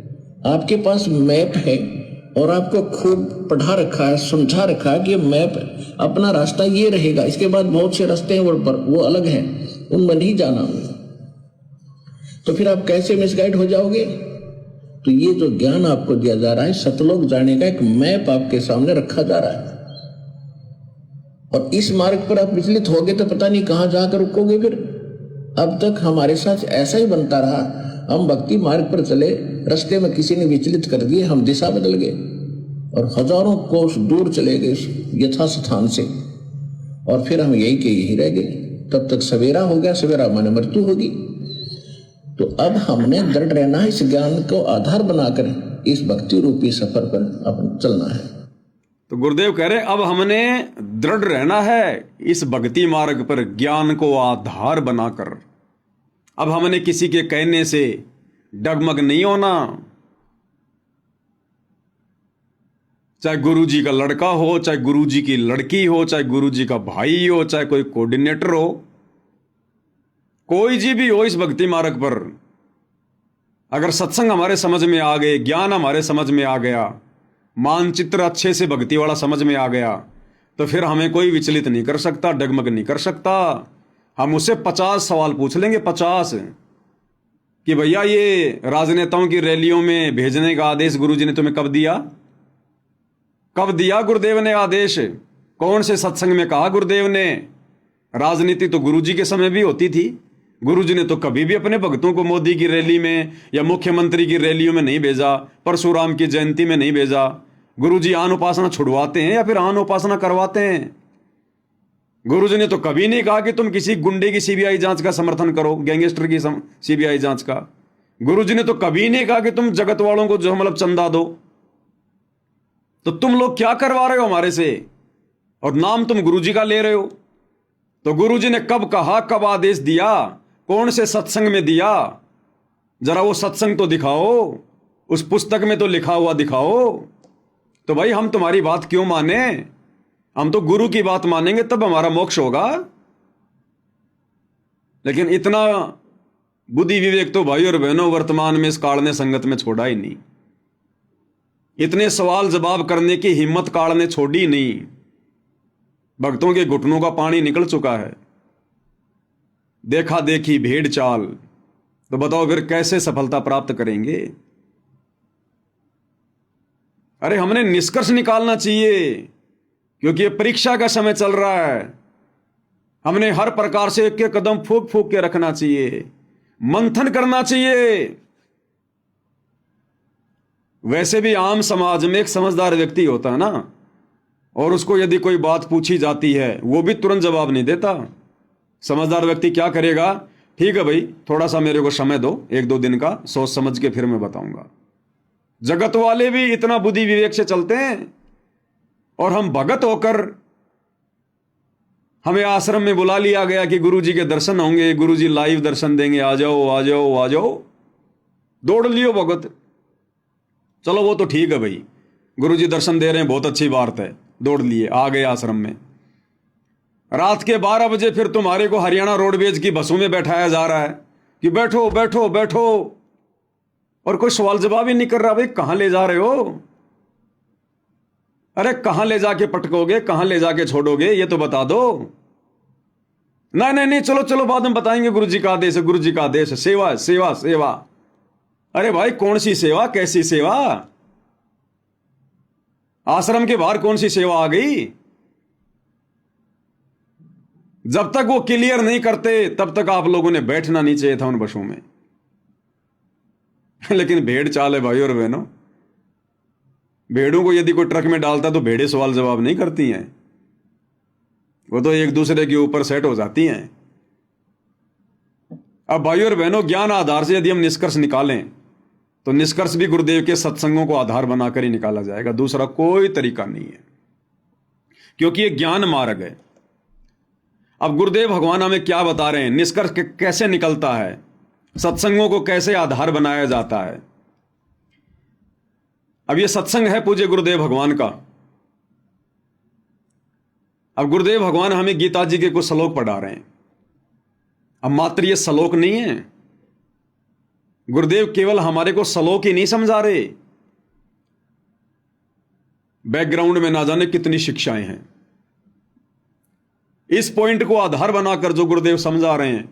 आपके पास मैप है और आपको खूब पढ़ा रखा है, समझा रखा है कि मैप अपना रास्ता ये रहेगा, इसके बाद बहुत से रास्ते हैं वो अलग हैं, उनमें नहीं जाना। तो फिर आप कैसे मिसगाइड हो जाओगे? तो ये जो ज्ञान आपको दिया जा रहा है, सतलोक जाने का एक मैप आपके सामने रखा जा रहा है, और इस मार्ग पर आप विचलित होगे तो पता नहीं कहां जाकर रुकोगे फिर। अब तक हमारे साथ ऐसा ही बनता रहा, हम भक्ति मार्ग पर चले, रास्ते में किसी ने विचलित कर दिए, हम दिशा बदल गए और हजारों कोस दूर चले गए यथास्थान से, और फिर हम यही के यही रह गए। तब तक सवेरा हो गया, सवेरा माने मृत्यु होगी। तो अब हमने दृढ़ रहना है, इस ज्ञान को आधार बनाकर इस भक्ति रूपी सफर पर अपन चलना है।
तो गुरुदेव कह रहे अब हमने दृढ़ रहना है इस भक्ति मार्ग पर, ज्ञान को आधार बनाकर। अब हमने किसी के कहने से डगमग नहीं होना, चाहे गुरुजी का लड़का हो, चाहे गुरुजी की लड़की हो, चाहे गुरुजी का भाई हो, चाहे कोई कोऑर्डिनेटर हो, कोई जी भी हो इस भक्ति मार्ग पर, अगर सत्संग हमारे समझ में आ गए, ज्ञान हमारे समझ में आ गया, मानचित्र अच्छे से भक्ति वाला समझ में आ गया, तो फिर हमें कोई विचलित नहीं कर सकता, डगमग नहीं कर सकता। हम उससे 50 सवाल पूछ लेंगे, 50, कि भैया ये राजनेताओं की रैलियों में भेजने का आदेश गुरुजी ने तुम्हें कब दिया? कब दिया गुरुदेव ने आदेश? कौन से सत्संग में कहा गुरुदेव ने? राजनीति तो गुरुजी के समय भी होती थी। गुरुजी ने तो कभी भी अपने भक्तों को मोदी की रैली में या मुख्यमंत्री की रैलियों में नहीं भेजा, परशुराम की जयंती में नहीं भेजा। गुरुजी आन उपासना छुड़वाते हैं या फिर आन उपासना करवाते हैं? गुरुजी ने तो कभी नहीं कहा कि तुम किसी गुंडे की सीबीआई जांच का समर्थन करो, गैंगस्टर की सीबीआई जांच का। गुरुजी ने तो कभी नहीं कहा कि तुम जगत वालों को जो मतलब चंदा दो। तो तुम लोग क्या करवा रहे हो हमारे से, और नाम तुम गुरुजी का ले रहे हो। तो गुरुजी ने कब कहा, कब आदेश दिया, कौन से सत्संग में दिया? जरा वो सत्संग तो दिखाओ, उस पुस्तक में तो लिखा हुआ दिखाओ। तो भाई हम तुम्हारी बात क्यों माने? हम तो गुरु की बात मानेंगे तब हमारा मोक्ष होगा। लेकिन इतना बुद्धि विवेक तो भाई और बहनों वर्तमान में इस काल ने संगत में छोड़ा ही नहीं। इतने सवाल जवाब करने की हिम्मत काल ने छोड़ी नहीं। भक्तों के घुटनों का पानी निकल चुका है। देखा देखी भेड़ चाल, तो बताओ फिर कैसे सफलता प्राप्त करेंगे? अरे हमने निष्कर्ष निकालना चाहिए, क्योंकि ये परीक्षा का समय चल रहा है। हमने हर प्रकार से एक एक कदम फूक फूक के रखना चाहिए, मंथन करना चाहिए। वैसे भी आम समाज में एक समझदार व्यक्ति होता है ना, और उसको यदि कोई बात पूछी जाती है वो भी तुरंत जवाब नहीं देता। समझदार व्यक्ति क्या करेगा? ठीक है भाई, थोड़ा सा मेरे को समय दो, 1-2 दिन का, सोच समझ के फिर मैं बताऊंगा। जगत वाले भी इतना बुद्धि विवेक से चलते हैं, और हम भगत होकर हमें आश्रम में बुला लिया गया कि गुरुजी के दर्शन होंगे, गुरुजी लाइव दर्शन देंगे, आ जाओ आ जाओ आ जाओ। दौड़ लियो भगत। चलो वो तो ठीक है भाई, गुरुजी दर्शन दे रहे हैं, बहुत अच्छी बात है, दौड़ लिए, आ गए आश्रम में। रात के 12 बजे फिर तुम्हारे को हरियाणा रोडवेज की बसों में बैठाया जा रहा है कि बैठो बैठो बैठो, और कोई सवाल जवाब ही नहीं कर रहा। भाई कहां ले जा रहे हो? अरे कहां ले जाके पटकोगे, कहां ले जाके छोड़ोगे, ये तो बता दो। नहीं नहीं नहीं, चलो चलो बाद में बताएंगे, गुरुजी का आदेश है, गुरुजी का आदेश है, सेवा सेवा सेवा। अरे भाई कौन सी सेवा, कैसी सेवा? आश्रम के बाहर कौन सी सेवा आ गई? जब तक वो क्लियर नहीं करते तब तक आप लोगों ने बैठना नहीं चाहिए था उन बसों में। लेकिन भेड़ चाल है भाई और बहनों। भेड़ों को यदि कोई ट्रक में डालता तो भेड़े सवाल जवाब नहीं करती हैं, वो तो एक दूसरे के ऊपर सेट हो जाती हैं। अब भाई और बहनों, ज्ञान आधार से यदि हम निष्कर्ष निकालें तो निष्कर्ष भी गुरुदेव के सत्संगों को आधार बनाकर ही निकाला जाएगा, दूसरा कोई तरीका नहीं है, क्योंकि ये ज्ञान मार्ग है। अब गुरुदेव भगवान हमें क्या बता रहे हैं, निष्कर्ष कैसे निकलता है, सत्संगों को कैसे आधार बनाया जाता है। अब ये सत्संग है पूज्य गुरुदेव भगवान का। अब गुरुदेव भगवान हमें गीता जी के कुछ श्लोक पढ़ा रहे हैं। अब मात्र ये श्लोक नहीं है, गुरुदेव केवल हमारे को श्लोक ही नहीं समझा रहे, बैकग्राउंड में ना जाने कितनी शिक्षाएं हैं। इस पॉइंट को आधार बनाकर जो गुरुदेव समझा रहे हैं,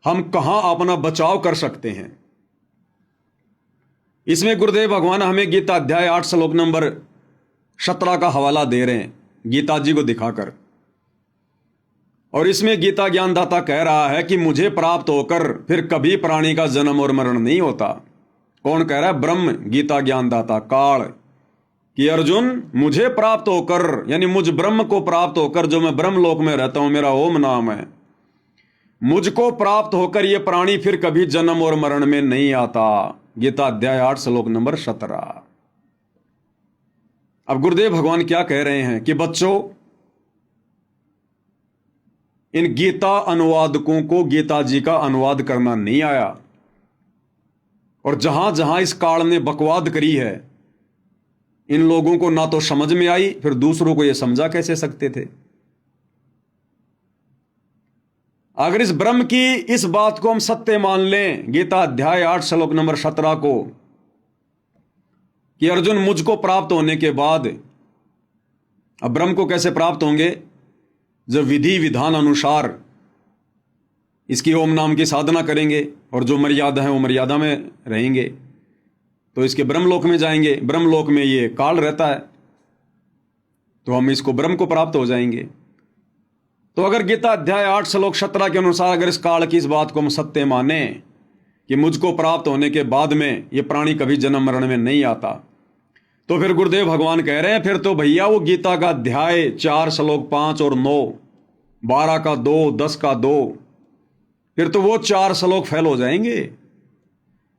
हम कहां अपना बचाव कर सकते हैं। इसमें गुरुदेव भगवान हमें गीता अध्याय 8 श्लोक नंबर 17 का हवाला दे रहे हैं गीता जी को दिखाकर। और इसमें गीता ज्ञानदाता कह रहा है कि मुझे प्राप्त होकर फिर कभी प्राणी का जन्म और मरण नहीं होता। कौन कह रहा है? ब्रह्म गीता ज्ञानदाता काल, कि अर्जुन मुझे प्राप्त होकर, यानी मुझ ब्रह्म को प्राप्त होकर, जो मैं ब्रह्म लोक में रहता हूं, मेरा ओम नाम है, मुझको प्राप्त होकर ये प्राणी फिर कभी जन्म और मरण में नहीं आता। गीता अध्याय 8 श्लोक नंबर 17। अब गुरुदेव भगवान क्या कह रहे हैं कि बच्चों, इन गीता अनुवादकों को गीता जी का अनुवाद करना नहीं आया, और जहां जहां इस काल ने बकवाद करी है, इन लोगों को ना तो समझ में आई, फिर दूसरों को यह समझा कैसे सकते थे। अगर इस ब्रह्म की इस बात को हम सत्य मान लें, गीता अध्याय 8 श्लोक नंबर 17 को, कि अर्जुन मुझको प्राप्त होने के बाद, अब ब्रह्म को कैसे प्राप्त होंगे? जब विधि विधान अनुसार इसकी ओम नाम की साधना करेंगे और जो मर्यादा है वो मर्यादा में रहेंगे, तो इसके ब्रह्मलोक में जाएंगे। ब्रह्मलोक में ये काल रहता है, तो हम इसको ब्रह्म को प्राप्त हो जाएंगे। तो अगर गीता अध्याय 8 श्लोक 17 के अनुसार अगर इस काल की इस बात को हम सत्य माने कि मुझको प्राप्त होने के बाद में ये प्राणी कभी जन्म मरण में नहीं आता, तो फिर गुरुदेव भगवान कह रहे हैं फिर तो भैया वो गीता का अध्याय 4 श्लोक 5 और 9, 12 का 2, 10 का 2, फिर तो वो 4 श्लोक फेल हो जाएंगे।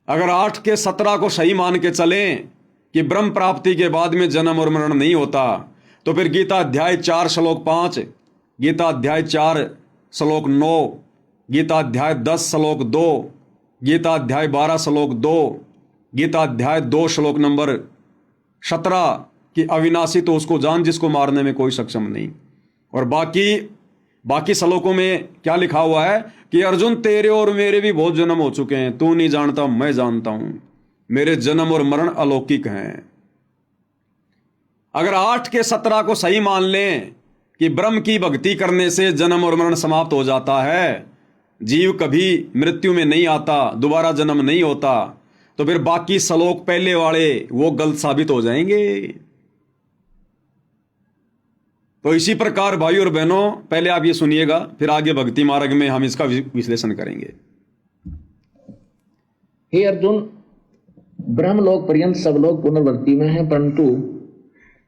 अगर 8 के 17 को सही मान के चलें कि ब्रह्म प्राप्ति के बाद में जन्म और मरण नहीं होता, तो फिर गीता अध्याय 4 श्लोक 5, गीता अध्याय 4 श्लोक 9, गीता अध्याय 10 श्लोक 2, गीता अध्याय 12 श्लोक 2, गीता अध्याय 2 श्लोक नंबर 17 कि अविनाशी तो उसको जान जिसको मारने में कोई सक्षम नहीं। और बाकी श्लोकों में क्या लिखा हुआ है कि अर्जुन तेरे और मेरे भी बहुत जन्म हो चुके हैं, तू नहीं जानता मैं जानता हूं, मेरे जन्म और मरण अलौकिक हैं। अगर 8 के 17 को सही मान लें कि ब्रह्म की भक्ति करने से जन्म और मरण समाप्त हो जाता है, जीव कभी मृत्यु में नहीं आता, दोबारा जन्म नहीं होता, तो फिर बाकी श्लोक पहले वाले वो गलत साबित हो जाएंगे। तो इसी प्रकार भाई और बहनों, पहले आप ये सुनिएगा, फिर आगे भक्ति मार्ग में हम इसका विश्लेषण करेंगे।
हे अर्जुन, ब्रह्मलोक पर्यंत सब लोग पुनर्वृत्ति में हैं, परंतु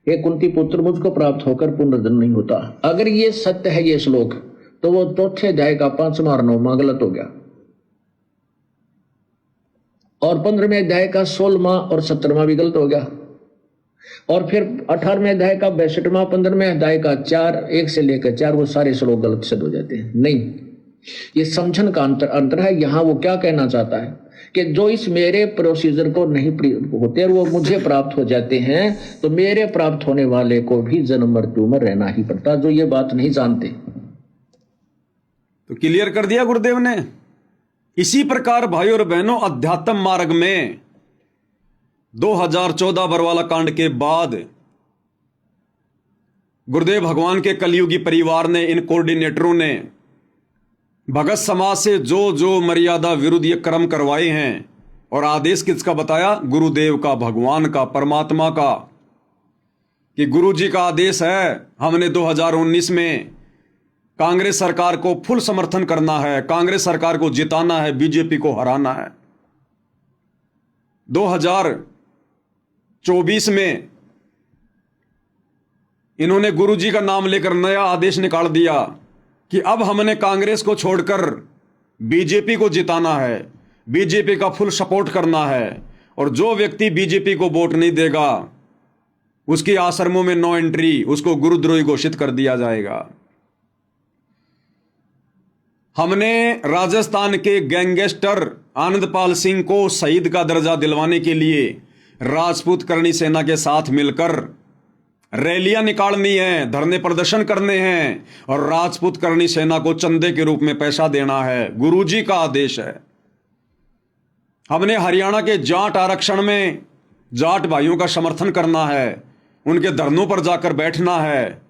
हे कुंती पुत्र, मुझको प्राप्त होकर पुनर्जन्म नहीं होता। अगर ये सत्य है ये श्लोक, तो वो चौथे अध्याय का 5वां और 9वां गलत हो गया, और 15वें अध्याय का 16वां और 17वां भी गलत हो गया, और फिर 18वें अध्याय का 62वां, 15वें अध्याय का 4, 1 से लेकर 4, वो सारे श्लोक गलत सिद्ध हो जाते हैं। नहीं, ये समझन का अंतर है। यहां वो क्या कहना चाहता है कि जो इस मेरे प्रोसीजर को नहीं होते और वो मुझे प्राप्त हो जाते हैं, तो मेरे प्राप्त होने वाले को भी जन्म मृत्यु में रहना ही पड़ता, जो ये बात नहीं जानते।
तो क्लियर कर दिया गुरुदेव ने। इसी प्रकार भाई और बहनों, अध्यात्म मार्ग में 2014 बरवाला कांड के बाद गुरुदेव भगवान के कलयुगी परिवार ने, इन कोऑर्डिनेटरों ने भगत समाज से जो जो मर्यादा विरुद्ध ये कर्म करवाए हैं, और आदेश किसका बताया? गुरुदेव का, भगवान का, परमात्मा का, कि गुरु जी का आदेश है, हमने 2019 में कांग्रेस सरकार को फुल समर्थन करना है, कांग्रेस सरकार को जिताना है, बीजेपी को हराना है। 2024 में इन्होंने गुरुजी का नाम लेकर नया आदेश निकाल दिया कि अब हमने कांग्रेस को छोड़कर बीजेपी को जिताना है, बीजेपी का फुल सपोर्ट करना है, और जो व्यक्ति बीजेपी को वोट नहीं देगा उसकी आश्रमों में नो एंट्री, उसको गुरुद्रोही घोषित कर दिया जाएगा। हमने राजस्थान के गैंगस्टर आनंदपाल सिंह को शहीद का दर्जा दिलवाने के लिए राजपूत करणी सेना के साथ मिलकर रैलियां निकालनी है, धरने प्रदर्शन करने हैं, और राजपूत करणी सेना को चंदे के रूप में पैसा देना है। गुरुजी का आदेश है। हमने हरियाणा के जाट आरक्षण में जाट भाइयों का समर्थन करना है, उनके धरनों पर जाकर बैठना है,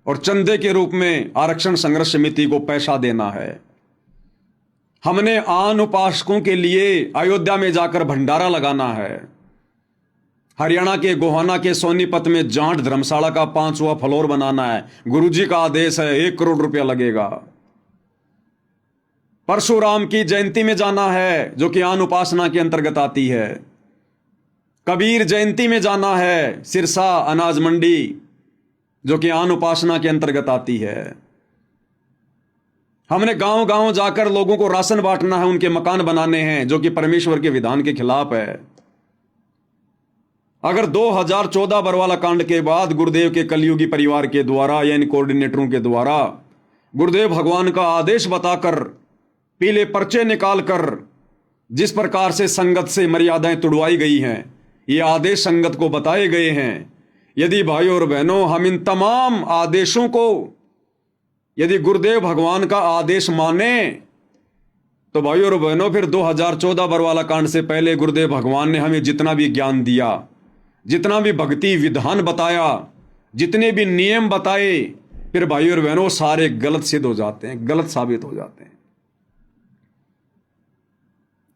और चंदे के रूप में आरक्षण संघर्ष समिति को पैसा देना है। हमने आन उपासकों के लिए अयोध्या में जाकर भंडारा लगाना है। हरियाणा के गोहाना के सोनीपत में जाट धर्मशाला का 5वां फ्लोर बनाना है। गुरुजी का आदेश है, 1 करोड़ रुपया लगेगा। परशुराम की जयंती में जाना है, जो कि आन उपासना के अंतर्गत आती है। कबीर जयंती में जाना है, सिरसा अनाज मंडी, जो कि आन उपासना के अंतर्गत आती है। हमने गांव गांव जाकर लोगों को राशन बांटना है, उनके मकान बनाने हैं, जो कि परमेश्वर के विधान के खिलाफ है। अगर 2014 बरवाला कांड के बाद गुरुदेव के कलयुगी परिवार के द्वारा यानी कोऑर्डिनेटरों के द्वारा गुरुदेव भगवान का आदेश बताकर पीले पर्चे निकालकर जिस प्रकार से संगत से मर्यादाएं तुड़वाई गई हैं, ये आदेश संगत को बताए गए हैं। यदि भाइयों और बहनों हम इन तमाम आदेशों को यदि गुरुदेव भगवान का आदेश माने तो भाइयों और बहनों फिर 2014 बरवाला कांड से पहले गुरुदेव भगवान ने हमें जितना भी ज्ञान दिया, जितना भी भक्ति विधान बताया, जितने भी नियम बताए, फिर भाइयों और बहनों सारे गलत सिद्ध हो जाते हैं, गलत साबित हो जाते हैं।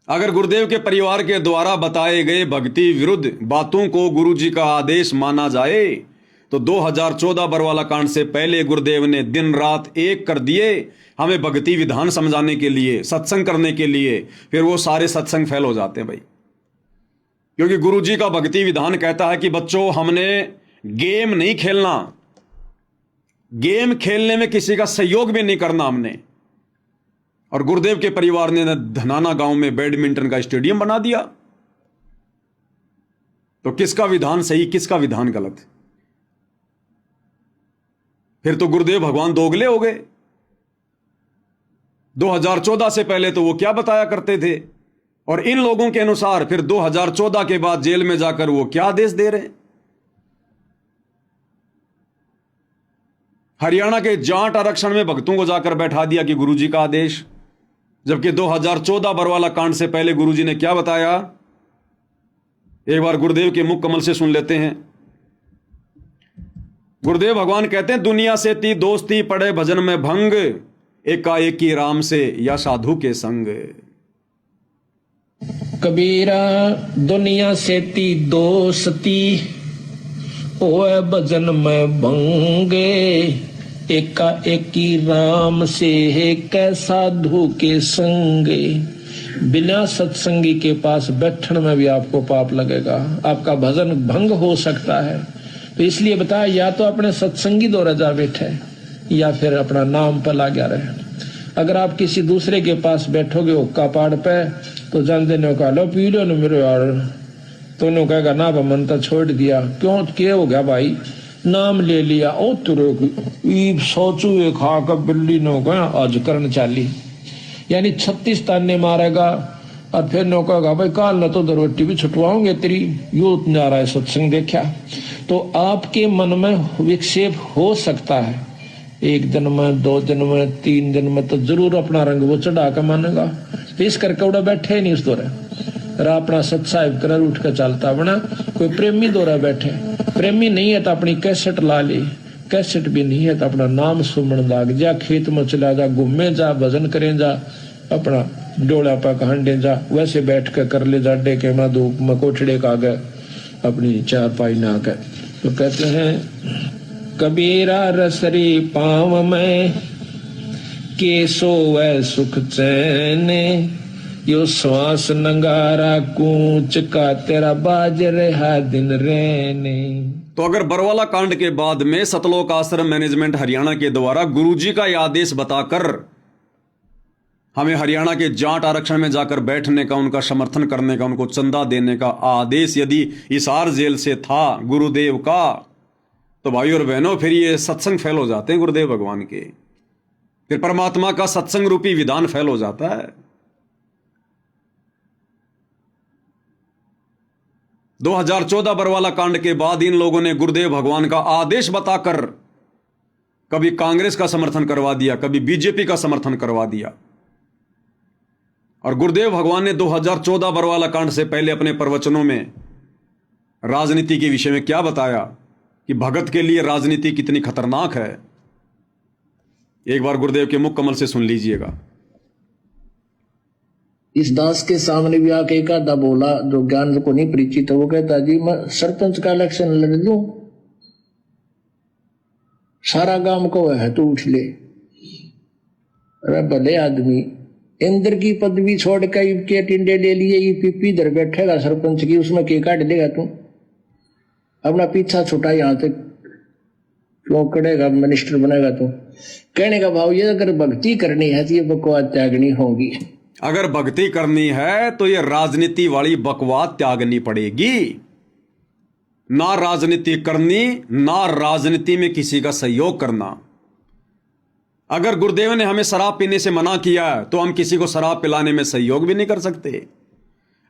अगर गुरुदेव के परिवार के द्वारा बताए गए भक्ति विरुद्ध बातों को गुरुजी का आदेश माना जाए तो 2014 बरवाला कांड से पहले गुरुदेव ने दिन रात एक कर दिए हमें भक्ति विधान समझाने के लिए, सत्संग करने के लिए। फिर वो सारे सत्संग फेल हो जाते हैं भाई, क्योंकि गुरुजी का भक्ति विधान कहता है कि बच्चों हमने गेम नहीं खेलना, गेम खेलने में किसी का सहयोग भी नहीं करना हमने। और गुरुदेव के परिवार ने धनाना गांव में बैडमिंटन का स्टेडियम बना दिया। तो किसका विधान सही, किसका विधान गलत? फिर तो गुरुदेव भगवान दोगले हो गए। 2014 से पहले तो वो क्या बताया करते थे, और इन लोगों के अनुसार फिर 2014 के बाद जेल में जाकर वो क्या आदेश दे रहे हैं। हरियाणा के जाट आरक्षण में भक्तों को जाकर बैठा दिया कि गुरुजी का आदेश, जबकि 2014 बरवाला कांड से पहले गुरुजी ने क्या बताया। एक बार गुरुदेव के मुख कमल से सुन लेते हैं। गुरुदेव भगवान कहते हैं, दुनिया से ती दोस्ती पड़े भजन में भंग, एकाएकी राम से या साधु के संग।
कबीरा दुनिया से ती दोस्ती ओए भजन में भंगे, एकाएकी राम से है कै साधु के संगे। बिना सत्संगी के पास बैठने में भी आपको पाप लगेगा, आपका भजन भंग हो सकता है। तो इसलिए बताया, या तो अपने सत्संगी द्वारा जा बैठे या फिर अपना नाम पर ला गया रहे। अगर आप किसी दूसरे के पास बैठोगे हुक्का पाड़ पे तो जान देने का लो पी लो न मेरे यार, तो उन्होंने कहेगा ना मन तो छोड़ दिया। क्यों क्या हो गया भाई, नाम ले लिया ओ तुरे सोचू खा कर बिल्ली नो गया आज करन चाली, यानी 36 ताने मारेगा। और फिर नो कहेगा भाई काल न तो रोटी भी छुटवाओगे तेरी, यू जा रहा है सत्संग देखा। तो आपके मन में विक्षेप हो सकता है, 1 दिन में 2 दिन में 3 दिन में तो जरूर अपना रंग वो चढ़ा कर मानेगा। तो इस करके उड़ा बैठे नहीं उस दौरे, अपना सत्साहिब कर उठ कर चलता बना। कोई प्रेमी दौरा बैठे, प्रेमी नहीं है तो अपनी कैसेट ला ली, कैसेट भी नहीं है तो अपना नाम सुमन लाग जा, खेत में चला जा, घूमे जा, भजन करें जा, अपना डोला पा हंडे जा, वैसे बैठ कर ले जा डेके में धूप में कोठड़े का गए अपनी चारपाई ना कर। तो कहते हैं कबीरा रसरी पाँव में केसो वै सुख चैने, यो श्वास नंगारा कूच का तेरा बाज रहा दिन रहने।
तो अगर बरवाला कांड के बाद में सतलोक आश्रम मैनेजमेंट हरियाणा के द्वारा गुरुजी का यह आदेश बताकर हमें हरियाणा के जाट आरक्षण में जाकर बैठने का, उनका समर्थन करने का, उनको चंदा देने का आदेश यदि हिसार जेल से था गुरुदेव का, तो भाई और बहनों फिर ये सत्संग फेल हो जाते हैं गुरुदेव भगवान के, फिर परमात्मा का सत्संग रूपी विधान फेल हो जाता है। 2014 बरवाला कांड के बाद इन लोगों ने गुरुदेव भगवान का आदेश बताकर कभी कांग्रेस का समर्थन करवा दिया, कभी बीजेपी का समर्थन करवा दिया। और गुरुदेव भगवान ने 2014 बरवाला कांड से पहले अपने प्रवचनों में राजनीति के विषय में क्या बताया कि भगत के लिए राजनीति कितनी खतरनाक है। एक बार गुरुदेव के मुख कमल से सुन लीजिएगा।
इस दास के सामने भी आके एक आधा बोला जो ज्ञान को नहीं परिचित है, वो कहता जी मैं सरपंच का इलेक्शन लड़ दूं, सारा गांव को है तू उठ ले। अरे भले आदमी, इंद्र की पदवी छोड़ के टिंडे ले लिए, ये पीपी इधर बैठेगा सरपंच की, उसमें के काट देगा तू, अपना पीछा छुटा यहां तक क्यों करेगा, मिनिस्टर बनेगा तू। कहने का भाव ये, अगर भक्ति करनी है तो ये बकवास त्यागनी होगी।
अगर भक्ति करनी है तो ये राजनीति वाली बकवास त्यागनी पड़ेगी। ना राजनीति करनी, ना राजनीति में किसी का सहयोग करना। अगर गुरुदेव ने हमें शराब पीने से मना किया तो हम किसी को शराब पिलाने में सहयोग भी नहीं कर सकते।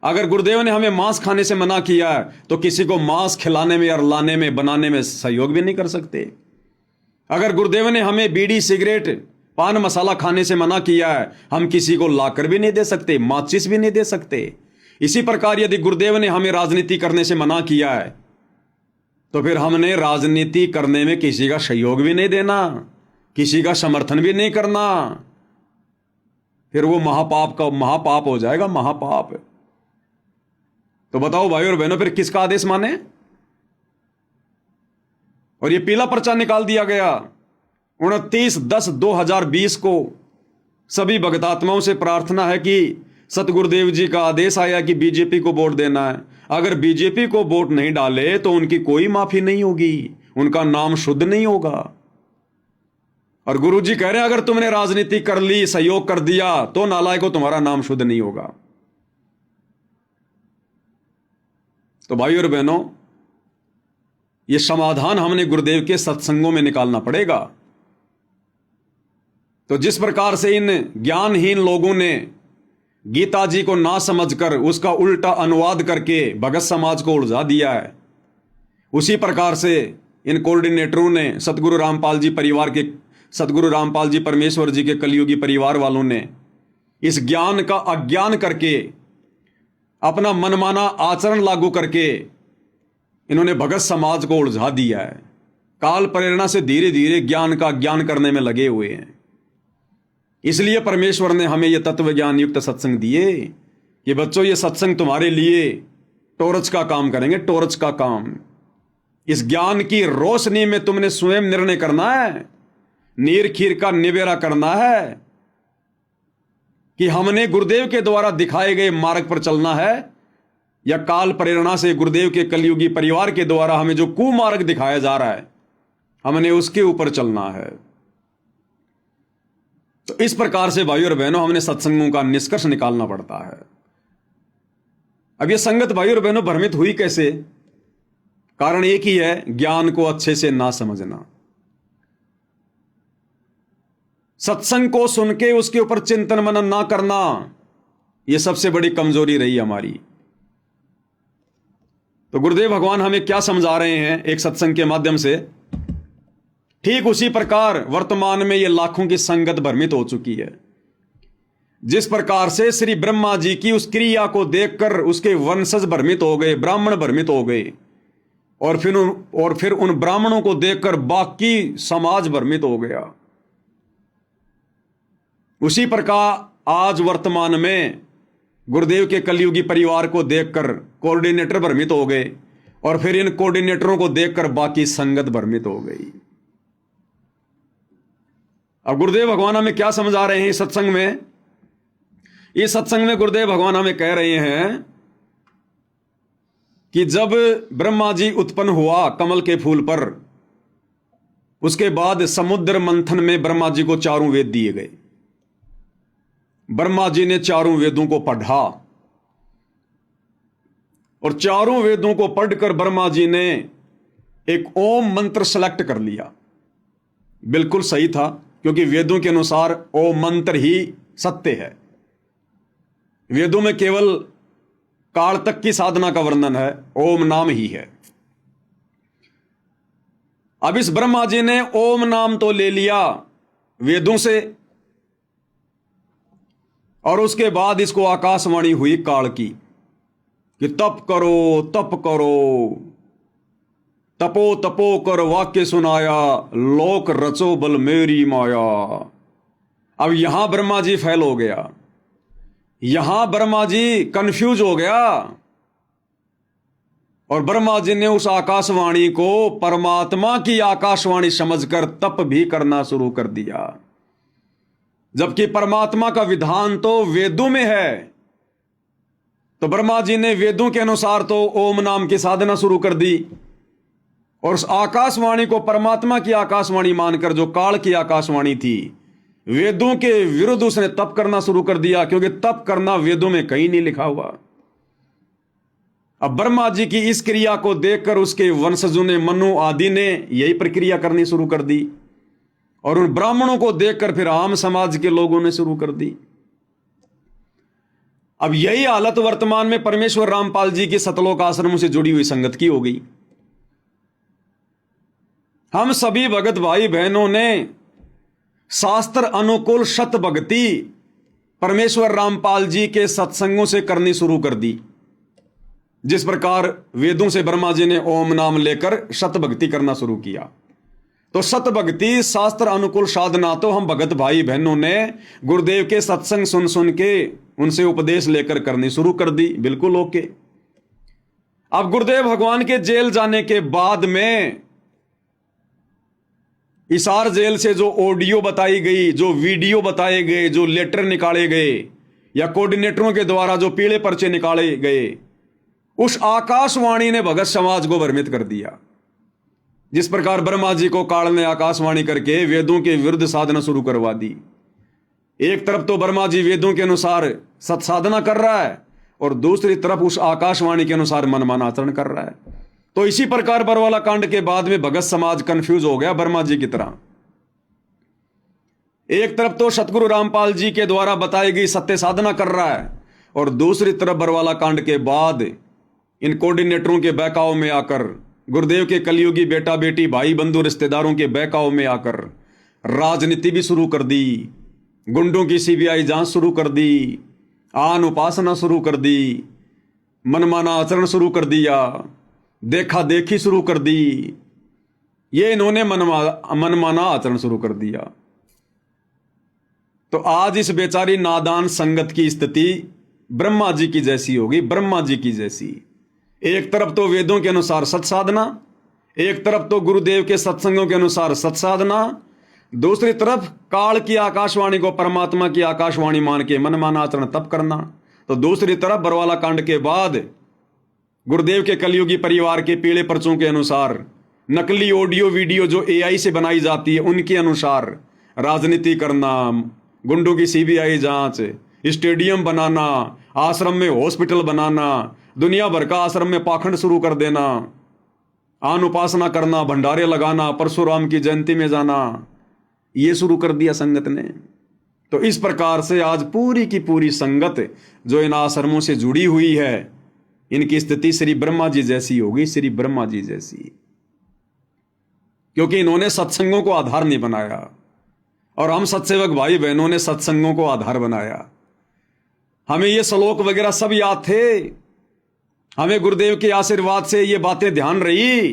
अगर गुरुदेव ने हमें मांस खाने से मना किया तो किसी को मांस खिलाने में और लाने में बनाने में सहयोग भी नहीं कर सकते। अगर गुरुदेव ने हमें बीड़ी सिगरेट पान मसाला खाने से मना किया है, हम किसी को लाकर भी नहीं दे सकते, माचिस भी नहीं दे सकते। इसी प्रकार यदि गुरुदेव ने हमें राजनीति करने से मना किया है तो फिर हमने राजनीति करने में किसी का सहयोग भी नहीं देना, किसी का समर्थन भी नहीं करना। फिर वो महापाप हो जाएगा, महापाप। तो बताओ भाई और बहनों, फिर किसका आदेश माने? और ये पीला पर्चा निकाल दिया गया 29/10/2020 को। सभी भगतात्माओं से प्रार्थना है कि सतगुरुदेव जी का आदेश आया कि बीजेपी को वोट देना है। अगर बीजेपी को वोट नहीं डाले तो उनकी कोई माफी नहीं होगी, उनका नाम शुद्ध नहीं होगा। और गुरु जी कह रहे हैं अगर तुमने राजनीति कर ली, सहयोग कर दिया, तो नालायक को तुम्हारा नाम शुद्ध नहीं होगा। तो भाई और बहनों, यह समाधान हमने गुरुदेव के सत्संगों में निकालना पड़ेगा। तो जिस प्रकार से इन ज्ञानहीन लोगों ने गीता जी को ना समझकर उसका उल्टा अनुवाद करके भगत समाज को उलझा दिया है, उसी प्रकार से इन कोऑर्डिनेटरों ने सतगुरु रामपाल जी परमेश्वर जी के कलयुगी परिवार वालों ने इस ज्ञान का अज्ञान करके अपना मनमाना आचरण लागू करके इन्होंने भगत समाज को उलझा दिया है। काल प्रेरणा से धीरे धीरे ज्ञान का ज्ञान करने में लगे हुए हैं। इसलिए परमेश्वर ने हमें यह तत्व ज्ञान युक्त सत्संग दिए कि बच्चों, ये सत्संग तुम्हारे लिए टॉर्च का काम करेंगे, टॉर्च का काम। इस ज्ञान की रोशनी में तुमने स्वयं निर्णय करना है, नीर खीर का निवेरा करना है कि हमने गुरुदेव के द्वारा दिखाए गए मार्ग पर चलना है या काल प्रेरणा से गुरुदेव के कलयुगी परिवार के द्वारा हमें जो कुमार्ग दिखाया जा रहा है हमने उसके ऊपर चलना है। तो इस प्रकार से भाइयों और बहनों हमने सत्संगों का निष्कर्ष निकालना पड़ता है। अब यह संगत भाइयों और बहनों भ्रमित हुई कैसे? कारण एक ही है, ज्ञान को अच्छे से ना समझना। सत्संग को सुन के उसके ऊपर चिंतन मनन ना करना, यह सबसे बड़ी कमजोरी रही हमारी। तो गुरुदेव भगवान हमें क्या समझा रहे हैं एक सत्संग के माध्यम से? ठीक उसी प्रकार वर्तमान में यह लाखों की संगत भ्रमित हो चुकी है। जिस प्रकार से श्री ब्रह्मा जी की उस क्रिया को देखकर उसके वंशज भ्रमित हो गए, ब्राह्मण भ्रमित हो गए, और फिर उन ब्राह्मणों को देखकर बाकी समाज भ्रमित हो गया। उसी प्रकार आज वर्तमान में गुरुदेव के कलयुगी परिवार को देखकर कोऑर्डिनेटर भ्रमित हो गए, और फिर इन कोऑर्डिनेटरों को देखकर बाकी संगत भ्रमित हो गई। अब गुरुदेव भगवान हमें क्या समझा रहे हैं इस सत्संग में? इस सत्संग में गुरुदेव भगवान हमें कह रहे हैं कि जब ब्रह्मा जी उत्पन्न हुआ कमल के फूल पर, उसके बाद समुद्र मंथन में ब्रह्मा जी को 4 वेद दिए गए। ब्रह्मा जी ने 4 वेदों को पढ़ा, और 4 वेदों को पढ़कर ब्रह्मा जी ने एक ओम मंत्र सेलेक्ट कर लिया। बिल्कुल सही था, क्योंकि वेदों के अनुसार ओम मंत्र ही सत्य है। वेदों में केवल काल तक की साधना का वर्णन है, ओम नाम ही है। अब इस ब्रह्मा जी ने ओम नाम तो ले लिया वेदों से, और उसके बाद इसको आकाशवाणी हुई काल की कि तप करो, तप करो, तपो तपो कर वाक्य सुनाया, लोक रचो बल मेरी माया। अब यहां ब्रह्मा जी फैल हो गया। यहां ब्रह्मा जी कंफ्यूज हो गया और ब्रह्मा जी ने उस आकाशवाणी को परमात्मा की आकाशवाणी समझकर तप भी करना शुरू कर दिया, जबकि परमात्मा का विधान तो वेदों में है। तो ब्रह्मा जी ने वेदों के अनुसार तो ओम नाम की साधना शुरू कर दी और उस आकाशवाणी को परमात्मा की आकाशवाणी मानकर, जो काल की आकाशवाणी थी, वेदों के विरुद्ध उसने तप करना शुरू कर दिया, क्योंकि तप करना वेदों में कहीं नहीं लिखा हुआ। अब ब्रह्मा जी की इस क्रिया को देखकर उसके वंशजों ने, मनु आदि ने यही प्रक्रिया करनी शुरू कर दी और उन ब्राह्मणों को देखकर फिर आम समाज के लोगों ने शुरू कर दी। अब यही हालत वर्तमान में परमेश्वर रामपाल जी की सतलोक आश्रमों से जुड़ी हुई संगत की हो गई। हम सभी भगत भाई बहनों ने शास्त्र अनुकूल शत भक्ति परमेश्वर रामपाल जी के सत्संगों से करनी शुरू कर दी। जिस प्रकार वेदों से ब्रह्मा जी ने ओम नाम लेकर शत भक्ति करना शुरू किया, तो शत भक्ति शास्त्र अनुकूल साधना तो हम भगत भाई बहनों ने गुरुदेव के सत्संग सुन सुन के उनसे उपदेश लेकर करनी शुरू कर दी। बिल्कुल ओके। अब गुरुदेव भगवान के जेल जाने के बाद में हिसार जेल से जो ऑडियो बताई गई, जो वीडियो बताए गए, जो लेटर निकाले गए या कोऑर्डिनेटरों के द्वारा जो पीले पर्चे निकाले गए, उस आकाशवाणी ने भगत समाज को भ्रमित कर दिया। जिस प्रकार ब्रह्मा जी को काल ने आकाशवाणी करके वेदों के विरुद्ध साधना शुरू करवा दी। एक तरफ तो ब्रह्मा जी वेदों के अनुसार सत्साधना कर रहा है और दूसरी तरफ उस आकाशवाणी के अनुसार मनमाना आचरण कर रहा है। तो इसी प्रकार बरवाला कांड के बाद में भगत समाज कंफ्यूज हो गया ब्रह्मा जी की तरह। एक तरफ तो सतगुरु रामपाल जी के द्वारा बताई गई सत्य साधना कर रहा है और दूसरी तरफ बरवाला कांड के बाद इन कोऑर्डिनेटरों के बहकाव में आकर, गुरुदेव के कलयुगी बेटा बेटी भाई बंधु रिश्तेदारों के बहकाव में आकर राजनीति भी शुरू कर दी, गुंडों की सीबीआई जांच शुरू कर दी, आन उपासना शुरू कर दी, मनमाना आचरण शुरू कर दिया, देखा देखी शुरू कर दी। ये इन्होंने मनमाना आचरण शुरू कर दिया। तो आज इस बेचारी नादान संगत की स्थिति ब्रह्मा जी की जैसी होगी, ब्रह्मा जी की जैसी। एक तरफ तो वेदों के अनुसार सत्साधना, एक तरफ तो गुरुदेव के सत्संगों के अनुसार सत्साधना, दूसरी तरफ काल की आकाशवाणी को परमात्मा की आकाशवाणी मान के मनमाना आचरण तप करना। तो दूसरी तरफ बरवाला कांड के बाद गुरुदेव के कलयुगी परिवार के पीले पर्चों के अनुसार नकली ऑडियो वीडियो जो एआई से बनाई जाती है उनके अनुसार राजनीति करना, गुंडों की सीबीआई जांच, स्टेडियम बनाना, आश्रम में हॉस्पिटल बनाना, दुनिया भर का आश्रम में पाखंड शुरू कर देना, आन उपासना करना, भंडारे लगाना, परशुराम की जयंती में जाना, ये शुरू कर दिया संगत ने। तो इस प्रकार से आज पूरी की पूरी संगत जो इन आश्रमों से जुड़ी हुई है, इनकी स्थिति श्री ब्रह्मा जी जैसी होगी, श्री ब्रह्मा जी जैसी। क्योंकि इन्होंने सत्संगों को आधार नहीं बनाया और हम सत्सेवक भाई बहनों ने सत्संगों को आधार बनाया। हमें ये श्लोक वगैरह सब याद थे, हमें गुरुदेव के आशीर्वाद से ये बातें ध्यान रही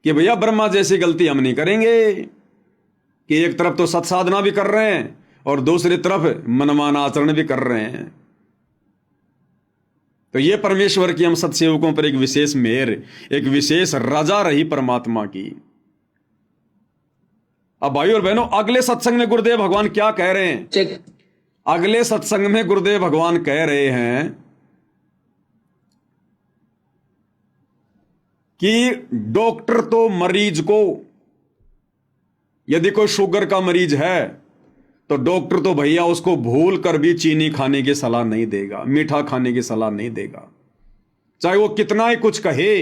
कि भैया ब्रह्मा जैसी गलती हम नहीं करेंगे कि एक तरफ तो सत्साधना भी कर रहे हैं और दूसरी तरफ मनमाना आचरण भी कर रहे हैं। तो ये परमेश्वर की हम सत्सेवकों पर एक विशेष मेहर, एक विशेष रजा रही परमात्मा की। अब भाई और बहनों, अगले सत्संग में गुरुदेव भगवान क्या कह रहे हैं? अगले सत्संग में गुरुदेव भगवान कह रहे हैं कि डॉक्टर तो मरीज को, यदि कोई शुगर का मरीज है तो डॉक्टर तो भैया उसको भूल कर भी चीनी खाने की सलाह नहीं देगा, मीठा खाने की सलाह नहीं देगा, चाहे वो कितना ही कुछ कहे।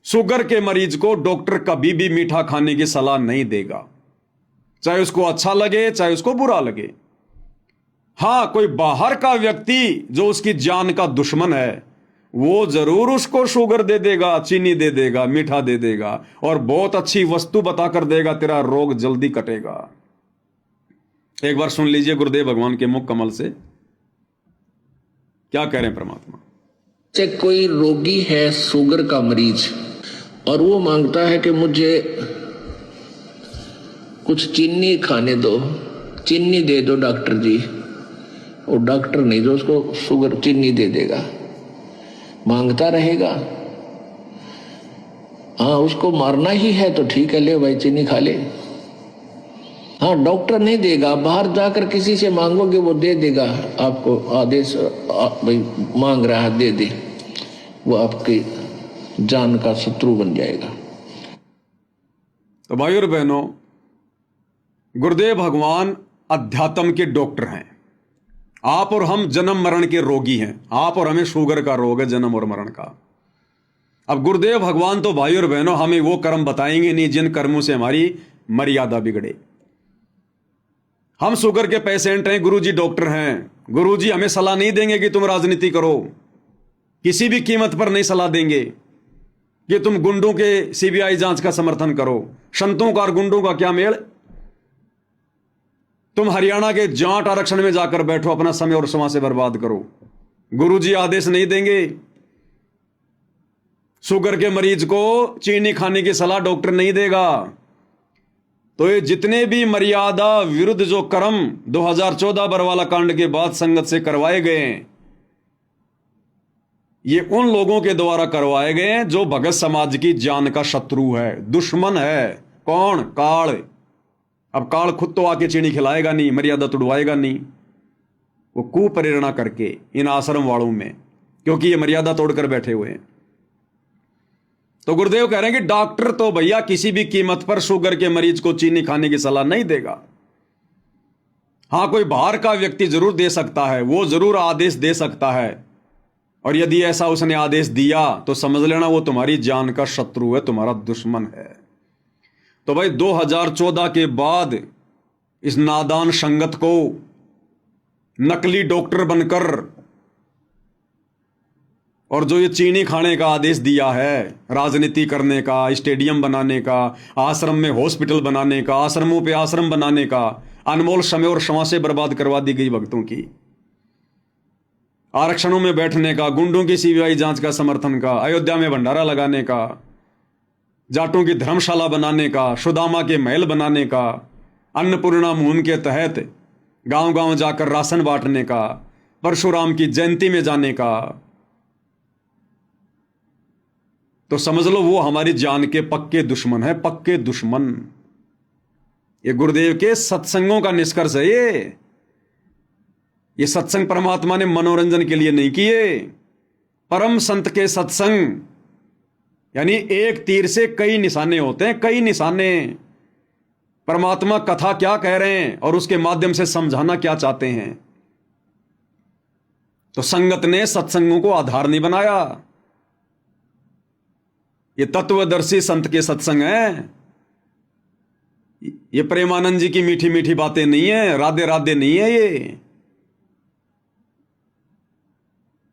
शुगर के मरीज को डॉक्टर कभी भी मीठा खाने की सलाह नहीं देगा, चाहे उसको अच्छा लगे चाहे उसको बुरा लगे। हां, कोई बाहर का व्यक्ति जो उसकी जान का दुश्मन है वो जरूर उसको शुगर दे देगा, चीनी दे देगा, मीठा दे देगा और बहुत अच्छी वस्तु बताकर देगा, तेरा रोग जल्दी कटेगा। एक बार सुन लीजिए गुरुदेव भगवान के मुख कमल से क्या कह रहे हैं परमात्मा।
चाहे कोई रोगी है, शुगर का मरीज, और वो मांगता है कि मुझे कुछ चीनी खाने दो, चीनी दे दो डॉक्टर जी, वो डॉक्टर नहीं जो उसको शुगर चीनी दे देगा, मांगता रहेगा। हाँ, उसको मारना ही है तो ठीक है, ले भाई चीनी खा ले। हाँ, डॉक्टर नहीं देगा, बाहर जाकर किसी से मांगोगे वो दे देगा आपको आदेश, भाई मांग रहा है दे दे, वो आपकी जान का शत्रु बन जाएगा।
तो भाई और बहनों, गुरुदेव भगवान अध्यात्म के डॉक्टर हैं। आप और हम जन्म मरण के रोगी हैं। आप और हमें शुगर का रोग है, जन्म और मरण का। अब गुरुदेव भगवान तो भाई और बहनों हमें वो कर्म बताएंगे नहीं जिन कर्मों से हमारी मर्यादा बिगड़े। हम शुगर के पेशेंट हैं, गुरुजी डॉक्टर हैं। गुरुजी हमें सलाह नहीं देंगे कि तुम राजनीति करो, किसी भी कीमत पर नहीं सलाह देंगे कि तुम गुंडों के सीबीआई जांच का समर्थन करो। संतों का और गुंडों का क्या मेल? तुम हरियाणा के जाट आरक्षण में जाकर बैठो, अपना समय और समय से बर्बाद करो। गुरुजी आदेश नहीं देंगे। शुगर के मरीज को चीनी खाने की सलाह डॉक्टर नहीं देगा। तो ये जितने भी मर्यादा विरुद्ध जो कर्म 2014 बरवाला कांड के बाद संगत से करवाए गए हैं, ये उन लोगों के द्वारा करवाए गए हैं जो भगत समाज की जान का शत्रु है, दुश्मन है। कौन? काल। अब काल खुद तो आके चीनी खिलाएगा नहीं, मर्यादा तुड़वाएगा नहीं, वो कुप्रेरणा करके इन आश्रम वालों में, क्योंकि ये मर्यादा तोड़कर बैठे हुए हैं। तो गुरुदेव कह रहे हैं कि डॉक्टर तो भैया किसी भी कीमत पर शुगर के मरीज को चीनी खाने की सलाह नहीं देगा। हां, कोई बाहर का व्यक्ति जरूर दे सकता है, वो जरूर आदेश दे सकता है, और यदि ऐसा उसने आदेश दिया तो समझ लेना वो तुम्हारी जान का शत्रु है, तुम्हारा दुश्मन है। तो भाई 2014 के बाद इस नादान संगत को नकली डॉक्टर बनकर और जो ये चीनी खाने का आदेश दिया है, राजनीति करने का, स्टेडियम बनाने का, आश्रम में हॉस्पिटल बनाने का, आश्रमों पे आश्रम बनाने का, अनमोल समय और श्वासें बर्बाद करवा दी गई भक्तों की, आरक्षणों में बैठने का, गुंडों की सीबीआई जांच का समर्थन का, अयोध्या में भंडारा लगाने का, जाटों की धर्मशाला बनाने का, सुदामा के महल बनाने का, अन्नपूर्णा मुहिम के तहत गांव गांव जाकर राशन बांटने का, परशुराम की जयंती में जाने का, तो समझ लो वो हमारी जान के पक्के दुश्मन है, पक्के दुश्मन। ये गुरुदेव के सत्संगों का निष्कर्ष है। ये सत्संग परमात्मा ने मनोरंजन के लिए नहीं किए। परम संत के सत्संग यानी एक तीर से कई निशाने होते हैं, कई निशाने। परमात्मा कथा क्या कह रहे हैं और उसके माध्यम से समझाना क्या चाहते हैं। तो संगत ने सत्संगों को आधार नहीं बनाया। ये तत्वदर्शी संत के सत्संग हैं। ये प्रेमानंद जी की मीठी मीठी बातें नहीं है, राधे राधे नहीं है।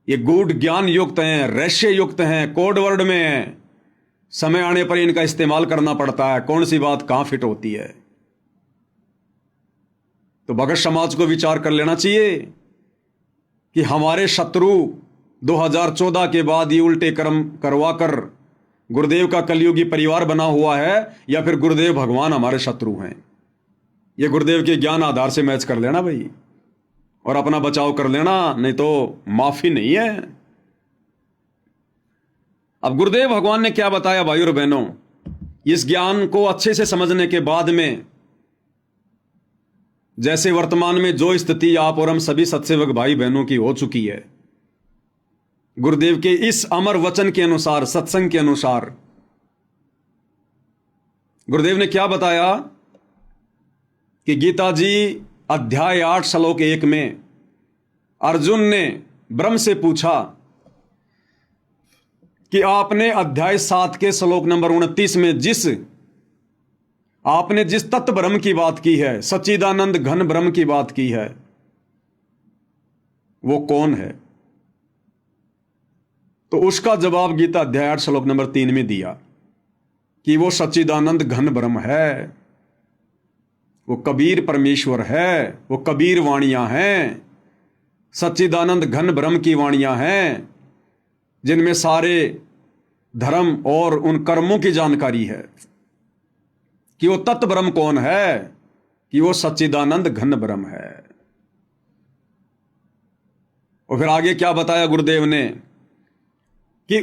ये गूढ़ ज्ञान युक्त हैं, रहस्य युक्त हैं, कोड वर्ड में हैं। समय आने पर इनका इस्तेमाल करना पड़ता है, कौन सी बात कहां फिट होती है। तो भगत समाज को विचार कर लेना चाहिए कि हमारे शत्रु 2014 के बाद ये उल्टे कर्म करवाकर गुरुदेव का कलयुगी परिवार बना हुआ है, या फिर गुरुदेव भगवान हमारे शत्रु हैं। ये गुरुदेव के ज्ञान आधार से मैच कर लेना भाई, और अपना बचाव कर लेना, नहीं तो माफी नहीं है। अब गुरुदेव भगवान ने क्या बताया भाई और बहनों, इस ज्ञान को अच्छे से समझने के बाद में, जैसे वर्तमान में जो स्थिति आप और हम सभी सत्सेवक भाई बहनों की हो चुकी है, गुरुदेव के इस अमर वचन के अनुसार, सत्संग के अनुसार, गुरुदेव ने क्या बताया कि गीता जी अध्याय 8 श्लोक 1 में अर्जुन ने ब्रह्म से पूछा कि आपने अध्याय 7 के श्लोक नंबर 29 में आपने जिस तत्व ब्रह्म की बात की है, सच्चिदानंद घन ब्रह्म की बात की है, वो कौन है? तो उसका जवाब गीता अध्याय 8 श्लोक नंबर 3 में दिया कि वो सच्चिदानंद घन ब्रह्म है, वो कबीर परमेश्वर है, वो कबीर वाणियां हैं, सच्चिदानंद घन ब्रह्म की वाणियां हैं, जिनमें सारे धर्म और उन कर्मों की जानकारी है। कि वो तत्व ब्रह्म कौन है? कि वो सच्चिदानंद घन ब्रह्म है। और फिर आगे क्या बताया गुरुदेव ने कि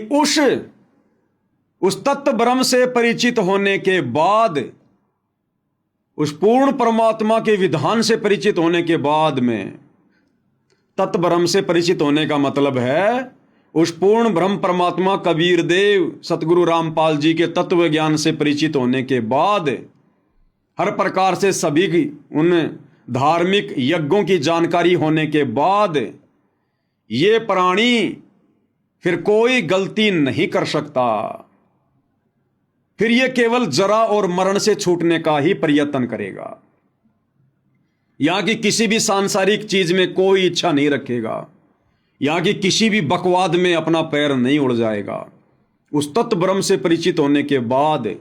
उस तत्व ब्रह्म से परिचित होने के बाद, उस पूर्ण परमात्मा के विधान से परिचित होने के बाद में, तत्व ब्रह्म से परिचित होने का मतलब है उस पूर्ण ब्रह्म परमात्मा कबीर देव सतगुरु रामपाल जी के तत्व ज्ञान से परिचित होने के बाद, हर प्रकार से सभी की उन धार्मिक यज्ञों की जानकारी होने के बाद, ये प्राणी फिर कोई गलती नहीं कर सकता। फिर ये केवल जरा और मरण से छूटने का ही प्रयत्न करेगा। यहां की किसी भी सांसारिक चीज में कोई इच्छा नहीं रखेगा, यहां की किसी भी बकवाद में अपना पैर नहीं उड़ जाएगा। उस तत्व ब्रह्म से परिचित होने के बाद,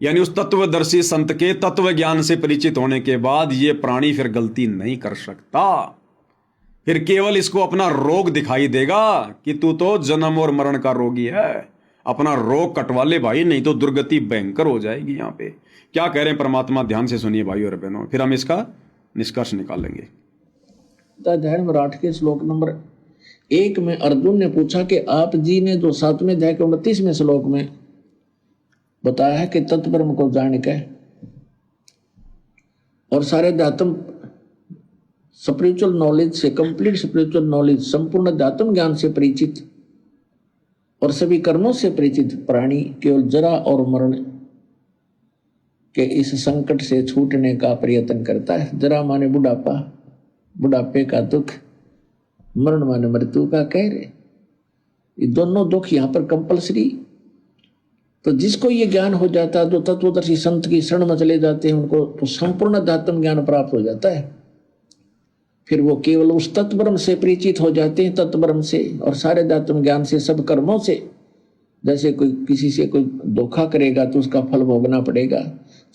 यानी उस तत्वदर्शी संत के तत्व ज्ञान से परिचित होने के बाद, ये प्राणी फिर गलती नहीं कर सकता। फिर केवल इसको अपना रोग दिखाई देगा कि तू तो जन्म और मरण का रोगी है, अपना रोग कटवा ले भाई, नहीं तो दुर्गति भयंकर हो जाएगी। यहां पे क्या कह रहे हैं परमात्मा, ध्यान से सुनिए भाई और बहनों, फिर हम इसका निष्कर्ष निकालेंगे।
अध्याय नंबर 8 के श्लोक नंबर 1 में अर्जुन ने पूछा कि आप जी ने जो 7वें अध्याय के 29वें श्लोक में बताया है कि तत्ब्रह्म को जान के और सारे अध्यात्म स्पिरिचुअल नॉलेज से, कंप्लीट स्पिरिचुअल नॉलेज, संपूर्ण अध्यात्म ज्ञान से परिचित और सभी कर्मों से परिचित प्राणी केवल जरा और मरण के इस संकट से छूटने का प्रयत्न करता है। जरा माने बुढ़ापा, बुढ़ापे का दुख, मरण माने मृत्यु का कहर। ये दोनों दुख यहाँ पर कंपलसरी। तो जिसको ये ज्ञान हो जाता है, जो तत्वदर्शी संत की शरण में चले जाते हैं, उनको तो संपूर्ण अध्यात्म ज्ञान प्राप्त हो जाता है। फिर वो केवल उस तत्ब्रह्म से परिचित हो जाते हैं, तत्ब्रह्म से और सारे अध्यात्म ज्ञान से, सब कर्मों से। जैसे कोई किसी से कोई धोखा करेगा तो उसका फल भोगना पड़ेगा,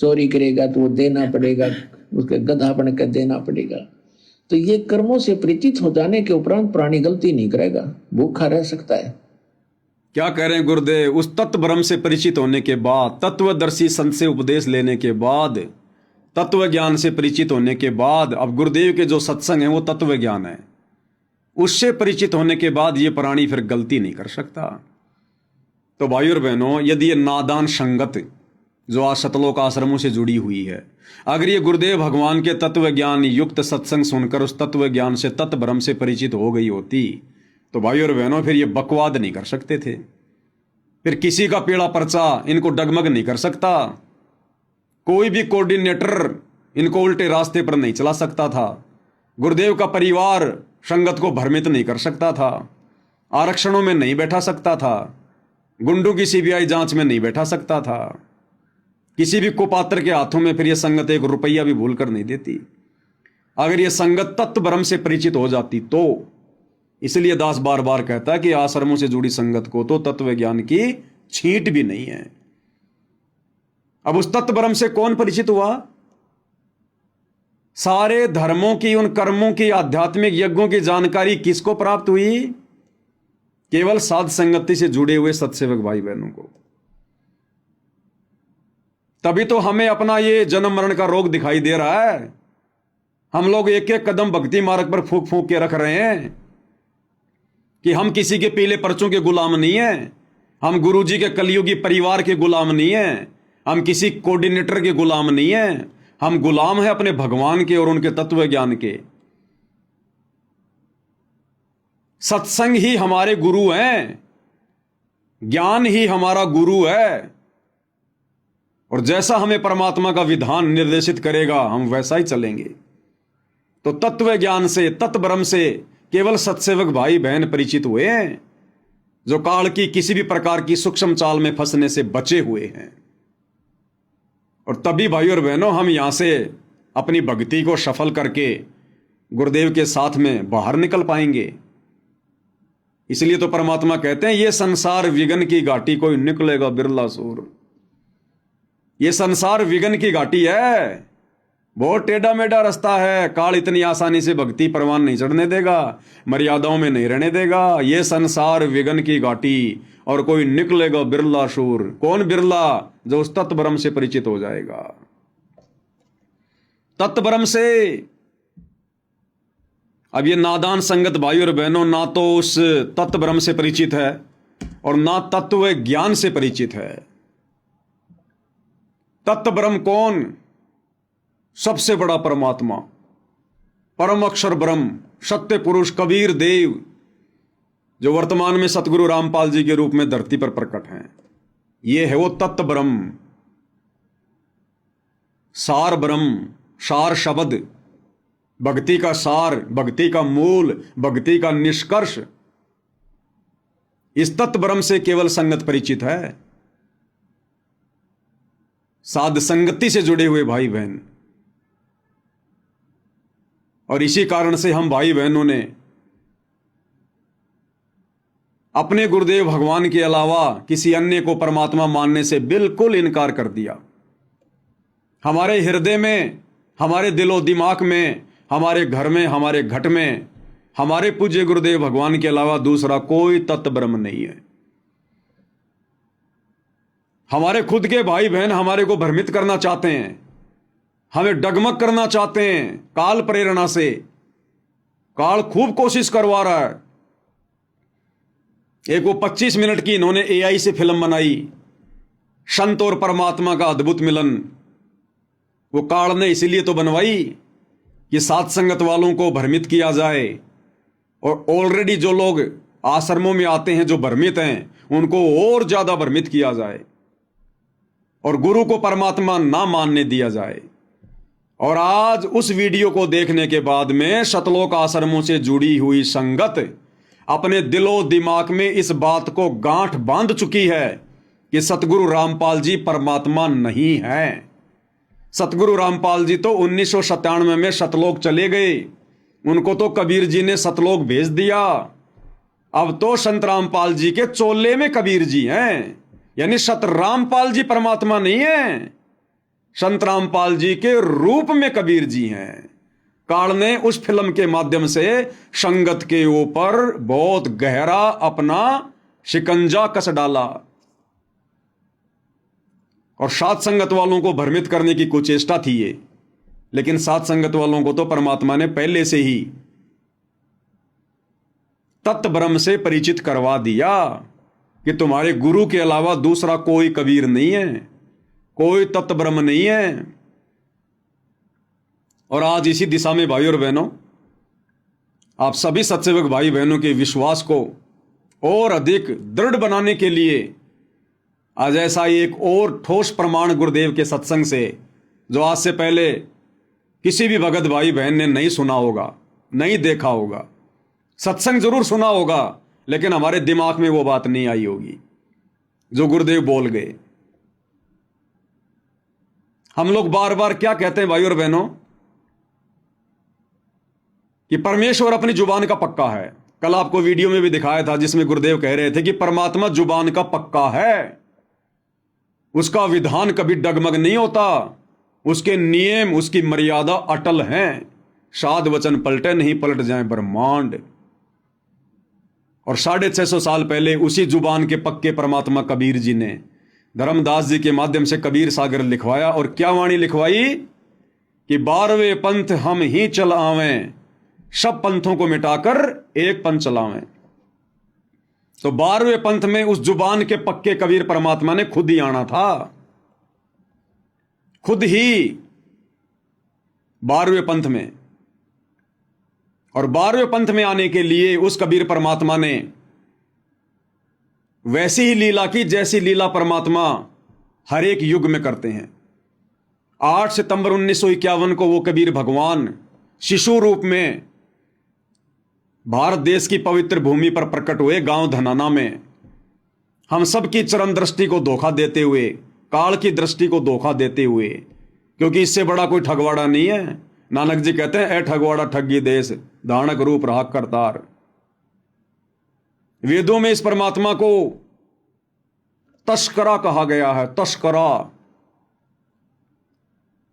चोरी करेगा तो वो देना पड़ेगा, उसके गधा बन कर देना पड़ेगा। तो ये कर्मों से परिचित हो जाने के उपरांत प्राणी गलती नहीं करेगा, भूखा रह सकता है।
क्या कह रहे हैं गुरुदेव, उस तत्व ब्रह्म से परिचित होने के बाद, तत्वदर्शी संत से उपदेश लेने के बाद, तत्व ज्ञान से परिचित होने के बाद, अब गुरुदेव के जो सत्संग है वो तत्व ज्ञान है, उससे परिचित होने के बाद ये प्राणी फिर गलती नहीं कर सकता। तो भाई और बहनों, यदि ये नादान संगत जो आज सतलोक आश्रमों से जुड़ी हुई है, अगर ये गुरुदेव भगवान के तत्व ज्ञान युक्त सत्संग सुनकर उस तत्व ज्ञान से, तत्व ब्रह्म से परिचित हो गई होती, तो भाई और बहनों फिर ये बकवाद नहीं कर सकते थे। फिर किसी का पेड़ा पर्चा इनको डगमग नहीं कर सकता, कोई भी कोऑर्डिनेटर इनको उल्टे रास्ते पर नहीं चला सकता था, गुरुदेव का परिवार संगत को भ्रमित नहीं कर सकता था, आरक्षणों में नहीं बैठा सकता था, गुंडों की सीबीआई जांच में नहीं बैठा सकता था, किसी भी कुपात्र के हाथों में फिर यह संगत 1 रुपया भी भूल कर नहीं देती, अगर यह संगत तत्व ब्रह्म से परिचित हो जाती तो। इसलिए दास बार बार कहता है कि आश्रमों से जुड़ी संगत को तो तत्व ज्ञान की छींट भी नहीं है। अब उस तत्व ब्रह्म से कौन परिचित हुआ? सारे धर्मों की, उन कर्मों की, आध्यात्मिक यज्ञों की जानकारी किसको प्राप्त हुई? केवल साध संगति से जुड़े हुए सत्सेवक भाई बहनों को। तभी तो हमें अपना ये जन्म मरण का रोग दिखाई दे रहा है। हम लोग एक एक कदम भक्ति मार्ग पर फूंक फूंक के रख रहे हैं कि हम किसी के पीले पर्चों के गुलाम नहीं हैं, हम गुरुजी के कलयुगी परिवार के गुलाम नहीं हैं, हम किसी कोऑर्डिनेटर के गुलाम नहीं हैं, हम गुलाम हैं अपने भगवान के और उनके तत्व ज्ञान के। सत्संग ही हमारे गुरु हैं, ज्ञान ही हमारा गुरु है, और जैसा हमें परमात्मा का विधान निर्देशित करेगा हम वैसा ही चलेंगे। तो तत्व ज्ञान से, तत्व ब्रह्म से केवल सत्सेवक भाई बहन परिचित हुए हैं, जो काल की किसी भी प्रकार की सूक्ष्म चाल में फंसने से बचे हुए हैं। और तभी भाई और बहनों हम यहां से अपनी भक्ति को सफल करके गुरुदेव के साथ में बाहर निकल पाएंगे। इसलिए तो परमात्मा कहते हैं, ये संसार विघ्न की घाटी कोई निकलेगा बिरला सूर। ये संसार विघ्न की घाटी है, बहुत टेढ़ा मेढ़ा रास्ता है, काल इतनी आसानी से भक्ति परवान नहीं चढ़ने देगा, मर्यादाओं में नहीं रहने देगा। ये संसार विघ्न की घाटी और कोई निकलेगा बिरला शूर। कौन बिरला? जो उस तत्व ब्रह्म से परिचित हो जाएगा। तत्व ब्रह्म से अब ये नादान संगत भाई और बहनों ना तो उस तत्व ब्रह्म से परिचित है और ना तत्व ज्ञान से परिचित है। तत्व ब्रह्म कौन? सबसे बड़ा परमात्मा, परम अक्षर ब्रह्म, सत्य पुरुष कबीर देव, जो वर्तमान में सतगुरु रामपाल जी के रूप में धरती पर प्रकट हैं। ये है वो तत्व ब्रह्म, सार ब्रह्म, सार शब्द, भक्ति का सार, भक्ति का मूल, भक्ति का निष्कर्ष। इस तत्व ब्रह्म से केवल संगत परिचित है, साध संगति से जुड़े हुए भाई बहन। और इसी कारण से हम भाई बहनों ने अपने गुरुदेव भगवान के अलावा किसी अन्य को परमात्मा मानने से बिल्कुल इनकार कर दिया। हमारे हृदय में, हमारे दिलो दिमाग में, हमारे घर में, हमारे घट में हमारे पूज्य गुरुदेव भगवान के अलावा दूसरा कोई तत्व ब्रह्म नहीं है। हमारे खुद के भाई बहन हमारे को भ्रमित करना चाहते हैं, हमें डगमग करना चाहते हैं काल प्रेरणा से। काल खूब कोशिश करवा रहा है। एक वो 25 मिनट की इन्होंने AI से फिल्म बनाई, संत और परमात्मा का अद्भुत मिलन। वो काल ने इसीलिए तो बनवाई कि साथ संगत वालों को भ्रमित किया जाए, और ऑलरेडी जो लोग आश्रमों में आते हैं जो भ्रमित हैं उनको और ज्यादा भ्रमित किया जाए और गुरु को परमात्मा ना मानने दिया जाए। और आज उस वीडियो को देखने के बाद में शतलोक आश्रमों से जुड़ी हुई संगत अपने दिलो दिमाग में इस बात को गांठ बांध चुकी है कि सतगुरु रामपाल जी परमात्मा नहीं है। सतगुरु रामपाल जी तो 1997 में सतलोक चले गए, उनको तो कबीर जी ने सतलोक भेज दिया। अब तो संत रामपाल जी के चोले में कबीर जी हैं, यानी सत रामपाल जी परमात्मा नहीं है, संत रामपाल जी के रूप में कबीर जी हैं। काल ने उस फिल्म के माध्यम से संगत के ऊपर बहुत गहरा अपना शिकंजा कस डाला और साथ संगत वालों को भ्रमित करने की कुचेष्टा थी ये। लेकिन साथ संगत वालों को तो परमात्मा ने पहले से ही तत्व ब्रह्म से परिचित करवा दिया कि तुम्हारे गुरु के अलावा दूसरा कोई कबीर नहीं है, कोई तत्व ब्रह्म नहीं है। और आज इसी दिशा में भाई और बहनों, आप सभी सत्सेवक भाई बहनों के विश्वास को और अधिक दृढ़ बनाने के लिए आज ऐसा ही एक और ठोस प्रमाण गुरुदेव के सत्संग से, जो आज से पहले किसी भी भगत भाई बहन ने नहीं सुना होगा, नहीं देखा होगा। सत्संग जरूर सुना होगा लेकिन हमारे दिमाग में वो बात नहीं आई होगी जो गुरुदेव बोल गए। हम लोग बार बार क्या कहते हैं भाई और बहनों कि परमेश्वर अपनी जुबान का पक्का है। कल आपको वीडियो में भी दिखाया था जिसमें गुरुदेव कह रहे थे कि परमात्मा जुबान का पक्का है, उसका विधान कभी डगमग नहीं होता, उसके नियम, उसकी मर्यादा अटल हैं। साध वचन पलटे नहीं, पलट जाए ब्रह्मांड। और 650 साल पहले उसी जुबान के पक्के परमात्मा कबीर जी ने धर्मदास जी के माध्यम से कबीर सागर लिखवाया। और क्या वाणी लिखवाई कि 12वें पंथ हम ही चल आवें, सब पंथों को मिटाकर एक पंथ चलावें। तो 12वें पंथ में उस जुबान के पक्के कबीर परमात्मा ने खुद ही आना था, खुद ही 12वें पंथ में। और 12वें पंथ में आने के लिए उस कबीर परमात्मा ने वैसी ही लीला की जैसी लीला परमात्मा हर एक युग में करते हैं। 8 सितंबर 1951 को वो कबीर भगवान शिशु रूप में भारत देश की पवित्र भूमि पर प्रकट हुए, गांव धनाना में। हम सब की चरम दृष्टि को धोखा देते हुए, काल की दृष्टि को धोखा देते हुए, क्योंकि इससे बड़ा कोई ठगवाड़ा नहीं है। नानक जी कहते हैं, ए ठगवाड़ा ठगी देश, धानक रूप रहा करतार। वेदों में इस परमात्मा को तस्करा कहा गया है, तस्करा।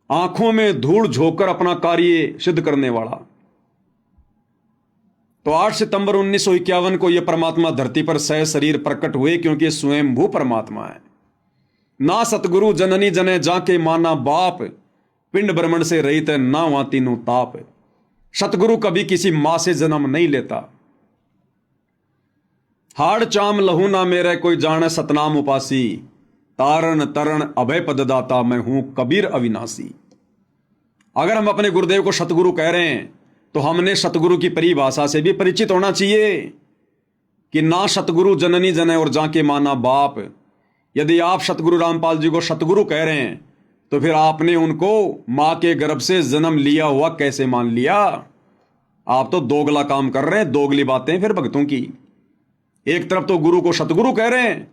आंखों में धूल झोंककर अपना कार्य सिद्ध करने वाला। तो 8 सितंबर 1951 को यह परमात्मा धरती पर सह शरीर प्रकट हुए, क्योंकि स्वयंभू परमात्मा है। ना सतगुरु जननी जने जाके माना बाप, पिंड ब्रह्मण से रहित है ना वहां तीनों ताप। सतगुरु कभी किसी मां से जन्म नहीं लेता। हाड़ चाम लहू ना मेरे कोई जाने सतनाम उपासी, तारण तरण अभय पददाता मैं हूं कबीर अविनाशी। अगर हम अपने गुरुदेव को सतगुरु कह रहे हैं तो हमने सतगुरु की परिभाषा से भी परिचित होना चाहिए कि ना सतगुरु जननी जने और जाके माना बाप। यदि आप सतगुरु रामपाल जी को सतगुरु कह रहे हैं तो फिर आपने उनको मां के गर्भ से जन्म लिया हुआ कैसे मान लिया? आप तो दोगला काम कर रहे हैं, दोगली बातें फिर भक्तों की। एक तरफ तो गुरु को सतगुरु कह रहे हैं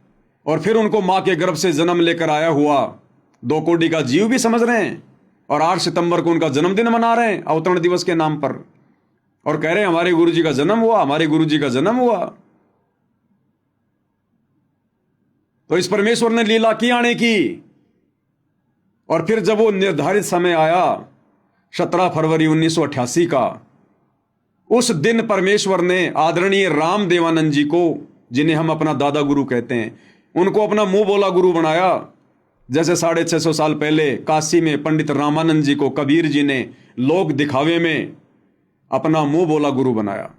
और फिर उनको मां के गर्भ से जन्म लेकर आया हुआ 2 कोटि का जीव भी समझ रहे हैं, और 8 सितंबर को उनका जन्मदिन मना रहे हैं अवतरण दिवस के नाम पर, और कह रहे हैं हमारे गुरु जी का जन्म हुआ, हमारे गुरु जी का जन्म हुआ। तो इस परमेश्वर ने लीला की आने की। और फिर जब वो निर्धारित समय आया 17 फरवरी 1988 का, उस दिन परमेश्वर ने आदरणीय राम देवानंद जी को, जिन्हें हम अपना दादा गुरु कहते हैं, उनको अपना मुंह बोला गुरु बनाया। जैसे 650 साल पहले काशी में पंडित रामानंद जी को कबीर जी ने लोक दिखावे में अपना मुंह बोला गुरु बनाया।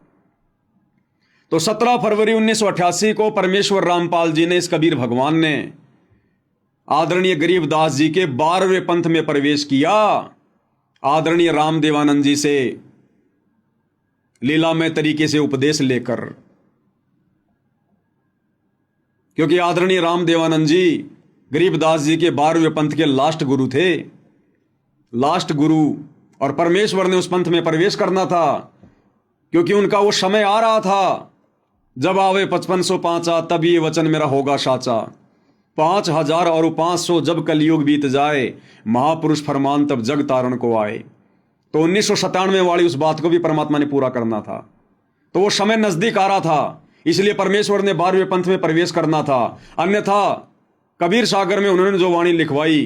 तो 17 फरवरी 1988 को परमेश्वर रामपाल जी ने, इस कबीर भगवान ने, आदरणीय गरीबदास जी के 12वें पंथ में प्रवेश किया। आदरणीय राम देवानंद जी से लीलामय तरीके से उपदेश लेकर, क्योंकि आदरणीय राम देवानंद जी गरीबदास जी के 12वें पंथ के लास्ट गुरु थे, लास्ट गुरु। और परमेश्वर ने उस पंथ में प्रवेश करना था, क्योंकि उनका वो समय आ रहा था, जब आवे 5505 तब ये वचन मेरा होगा साचा। 5000 और 500 जब कलयुग बीत जाए, महापुरुष फरमान तब जग तारण को आए। तो 1997 वाली उस बात को भी परमात्मा ने पूरा करना था। तो वो समय नजदीक आ रहा था, इसलिए परमेश्वर ने 12वें पंथ में प्रवेश करना था। अन्यथा कबीर सागर में उन्होंने जो वाणी लिखवाई,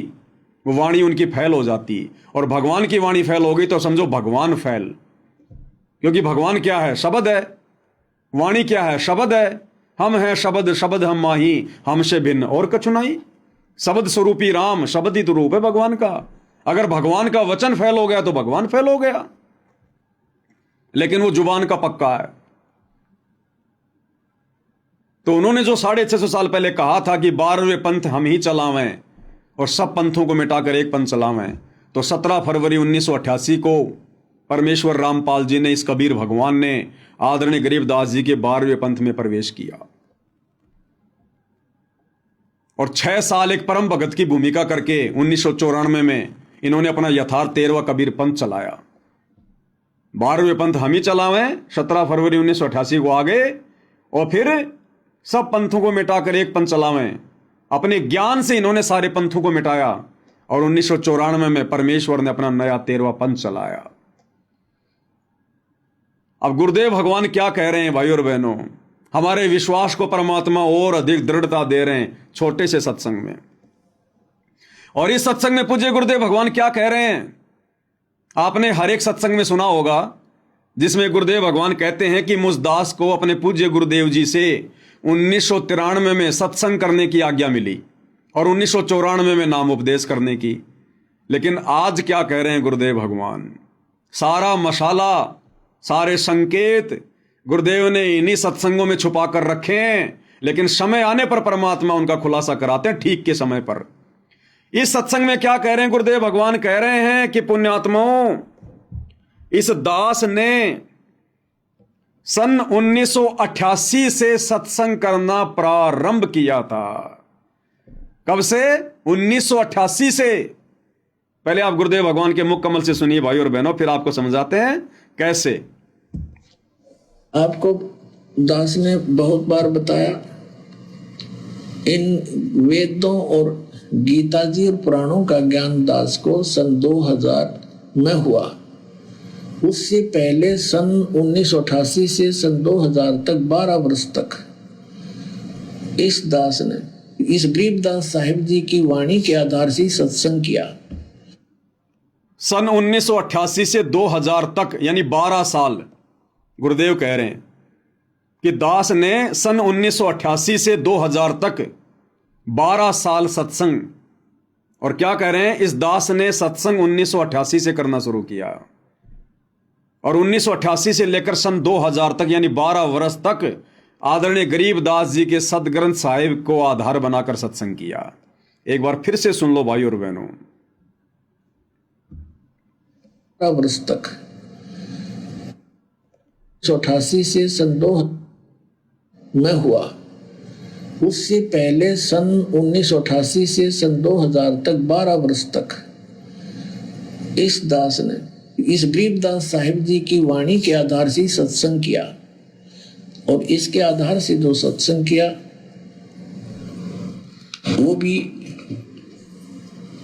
वो वाणी उनकी फैल हो जाती, और भगवान की वाणी फैल हो गई तो समझो भगवान फैल। क्योंकि भगवान क्या है? शब्द है। वाणी क्या है? शब्द है। हम हैं शब्द, शब्द हम माही, हमसे भिन्न और कछु नहीं। शब्द स्वरूपी राम, शब्द ही तो रूप है भगवान का। अगर भगवान का वचन फैल हो गया तो भगवान फैल हो गया, लेकिन वो जुबान का पक्का है। तो उन्होंने जो 650 साल पहले कहा था कि 12वें पंथ हम ही चलावें और सब पंथों को मिटाकर एक पंथ चलावें, तो 17 फरवरी 1988 को परमेश्वर रामपाल जी ने, इस कबीर भगवान ने, आदरणीय गरीबदास जी के 12वें पंथ में प्रवेश किया। और 6 साल एक परम भगत की भूमिका करके 1994 में इन्होंने अपना यथार्थ 13वां कबीर पंथ चलाया। 12वें पंथ हम ही चलावें, 17 फरवरी 1988 को आगे, और फिर सब पंथों को मिटाकर एक पंथ चलावें। अपने ज्ञान से इन्होंने सारे पंथों को मिटाया, और 1994 में परमेश्वर ने अपना नया 13वां पंथ चलाया। अब गुरुदेव भगवान क्या कह रहे हैं भाई और बहनों? हमारे विश्वास को परमात्मा और अधिक दृढ़ता दे रहे हैं छोटे से सत्संग में। और इस सत्संग में पूज्य गुरुदेव भगवान क्या कह रहे हैं? आपने हर एक सत्संग में सुना होगा जिसमें गुरुदेव भगवान कहते हैं कि मुझ दास को अपने पूज्य गुरुदेव जी से 1993 में सत्संग करने की आज्ञा मिली और 1994 में नाम उपदेश करने की। लेकिन आज क्या कह रहे हैं गुरुदेव भगवान? सारा मसाला, सारे संकेत गुरुदेव ने इन्हीं सत्संगों में छुपा कर रखे हैं, लेकिन समय आने पर परमात्मा उनका खुलासा कराते हैं ठीक के समय पर। इस सत्संग में क्या कह रहे हैं गुरुदेव भगवान? कह रहे हैं कि पुण्यात्माओं, इस दास ने सन 1988 से सत्संग करना प्रारंभ किया था। कब से? 1988 से। पहले आप गुरुदेव भगवान के मुख कमल से सुनिए भाई और बहनों, फिर आपको समझाते हैं कैसे।
आपको दास ने बहुत बार बताया, इन वेदों और गीता जी और पुराणों का ज्ञान दास को सन 2000 में हुआ। उससे पहले सन 1988 से सन 2000 तक 12 वर्ष तक इस दास ने इस गरीबदास साहिब जी की वाणी के आधार से सत्संग किया।
सन 1988 से 2000 तक यानी 12 साल गुरुदेव कह रहे हैं कि दास ने सन 1988 से 2000 तक 12 साल सत्संग। और क्या कह रहे हैं? इस दास ने सत्संग 1988 से करना शुरू किया और 1988 से लेकर सन 2000 तक यानी 12 वर्ष तक आदरणीय गरीबदास जी के सदग्रंथ साहिब को आधार बनाकर सत्संग किया। एक बार फिर से सुन लो भाई और बहनों।
12 वर्ष तक 1988 से सन 2000 में हुआ। उससे पहले सन 1988 से सन 2000 तक 12 वर्ष तक इस दास ने इस गरीबदास साहिब जी की वाणी के आधार से सत्संग किया, और इसके आधार से जो सत्संग किया वो भी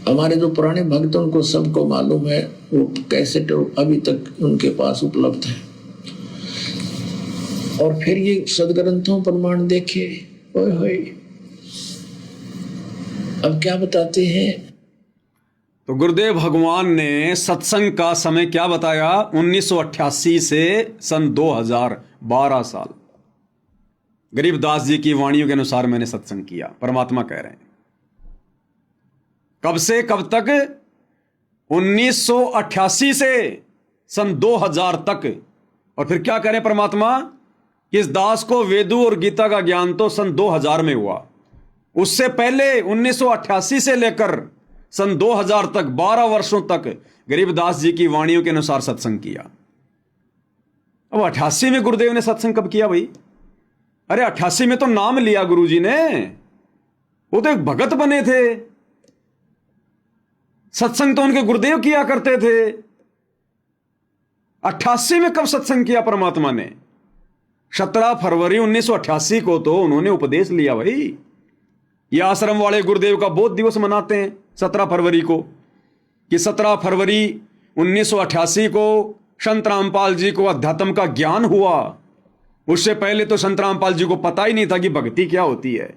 हमारे जो पुराने भक्त उनको सबको मालूम है, वो कैसेट अभी तक उनके पास उपलब्ध है। और फिर ये सदग्रंथों प्रमाण देखे, ओए होए, अब क्या बताते हैं।
तो गुरुदेव भगवान ने सत्संग का समय क्या बताया? 1988 से सन 2000, 12 साल गरीबदास जी की वाणियों के अनुसार मैंने सत्संग किया। परमात्मा कह रहे हैं कब से कब तक? 1988 से सन 2000 तक। और फिर क्या करें परमात्मा कि इस दास को वेदों और गीता का ज्ञान तो सन 2000 में हुआ। उससे पहले 1988 से लेकर सन 2000 तक 12 वर्षों तक गरीबदास जी की वाणियों के अनुसार सत्संग किया। अब 88 में गुरुदेव ने सत्संग कब किया भाई? अरे 88 में तो नाम लिया गुरुजी ने, वो तो एक भगत बने थे, सत्संग तो उनके गुरुदेव किया करते थे। 88 में कब सत्संग किया परमात्मा ने? 17 फरवरी 1988 को तो उन्होंने उपदेश लिया भाई। ये आश्रम वाले गुरुदेव का बोध दिवस मनाते हैं 17 फरवरी को, कि 17 फरवरी 1988 को संत रामपाल जी को अध्यात्म का ज्ञान हुआ। उससे पहले तो संत रामपाल जी को पता ही नहीं था कि भक्ति क्या होती है।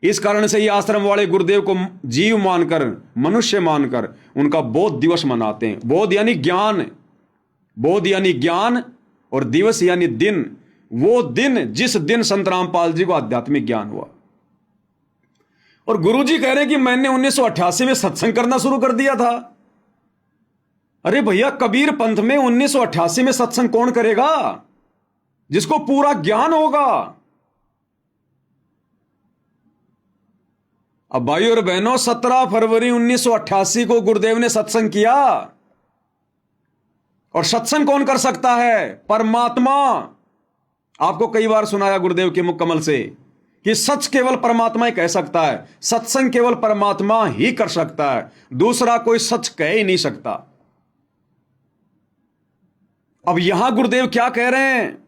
इस कारण से ये आश्रम वाले गुरुदेव को जीव मानकर, मनुष्य मानकर उनका बोध दिवस मनाते हैं। बोध यानी ज्ञान, बोध यानी ज्ञान, और दिवस यानी दिन, वो दिन जिस दिन संत रामपाल जी को आध्यात्मिक ज्ञान हुआ। और गुरुजी कह रहे हैं कि मैंने 1988 में सत्संग करना शुरू कर दिया था। अरे भैया, कबीर पंथ में 1988 में सत्संग कौन करेगा? जिसको पूरा ज्ञान होगा। अब भाई और बहनों, 17 फरवरी 1988 को गुरुदेव ने सत्संग किया। और सत्संग कौन कर सकता है? परमात्मा। आपको कई बार सुनाया गुरुदेव के मुख कमल से कि सच केवल परमात्मा ही कह सकता है, सत्संग केवल परमात्मा ही कर सकता है, दूसरा कोई सच कह ही नहीं सकता। अब यहां गुरुदेव क्या कह रहे हैं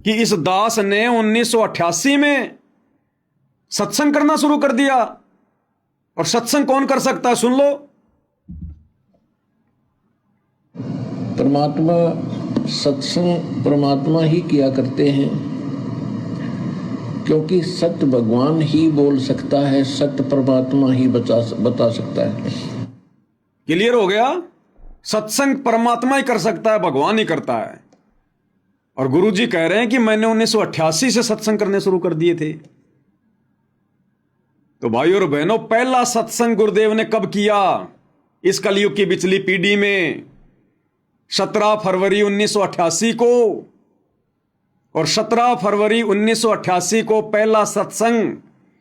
कि इस दास ने 1988 में सत्संग करना शुरू कर दिया। और सत्संग कौन कर सकता है? सुन लो।
परमात्मा, सत्संग परमात्मा ही किया करते हैं, क्योंकि सत्य भगवान ही बोल सकता है, सत्य परमात्मा ही बता सकता है।
क्लियर हो गया? सत्संग परमात्मा ही कर सकता है, भगवान ही करता है। और गुरुजी कह रहे हैं कि मैंने 1988 से सत्संग करने शुरू कर दिए थे। तो भाई और बहनों, पहला सत्संग गुरुदेव ने कब किया? इस कलयुग की बिचली पीढ़ी में 17 फरवरी 1988 को। और 17 फरवरी 1988 को पहला सत्संग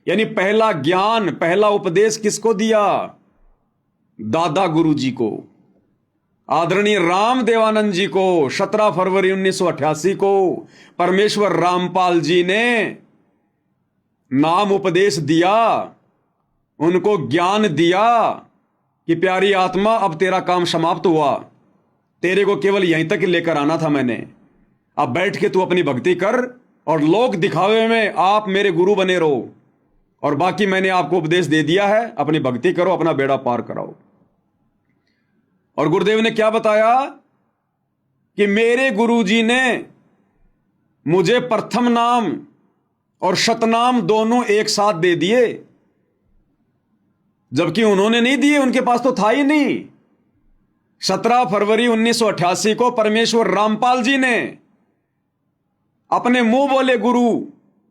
यानी पहला ज्ञान, पहला उपदेश किसको दिया? दादा गुरुजी को, आदरणीय राम देवानंद जी को। 17 फरवरी 1988 को परमेश्वर रामपाल जी ने नाम उपदेश दिया, उनको ज्ञान दिया कि प्यारी आत्मा, अब तेरा काम समाप्त हुआ, तेरे को केवल यहीं तक लेकर आना था मैंने। अब बैठ के तू अपनी भक्ति कर और लोक दिखावे में आप मेरे गुरु बने रहो, और बाकी मैंने आपको उपदेश दे दिया है, अपनी भक्ति करो, अपना बेड़ा पार कराओ। और गुरुदेव ने क्या बताया कि मेरे गुरुजी ने मुझे प्रथम नाम और शतनाम दोनों एक साथ दे दिए, जबकि उन्होंने नहीं दिए, उनके पास तो था ही नहीं। 17 फरवरी 1988 को परमेश्वर रामपाल जी ने अपने मुंह बोले गुरु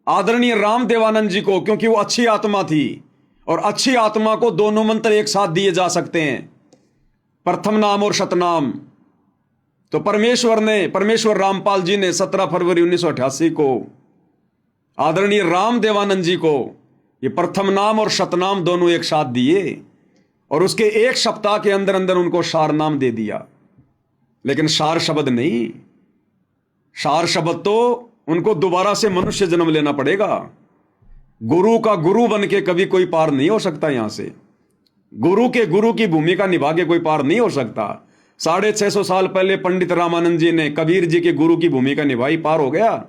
आदरणीय राम देवानंद जी को, क्योंकि वो अच्छी आत्मा थी, और अच्छी आत्मा को दोनों मंत्र एक साथ दिए जा सकते हैं, प्रथम नाम और शतनाम। तो परमेश्वर रामपाल जी ने 17 फरवरी 1988 को आदरणीय राम देवानंद जी को ये प्रथम नाम और शतनाम दोनों एक साथ दिए और उसके एक सप्ताह के अंदर अंदर उनको सार नाम दे दिया। लेकिन सार शब्द नहीं, सार शब्द तो उनको दोबारा से मनुष्य जन्म लेना पड़ेगा। गुरु का गुरु बन के कभी कोई पार नहीं हो सकता। यहां से गुरु की भूमिका निभा के कोई पार नहीं हो सकता। 650 साल पहले पंडित रामानंद जी ने कबीर जी के गुरु की भूमिका निभाई, पार हो गया,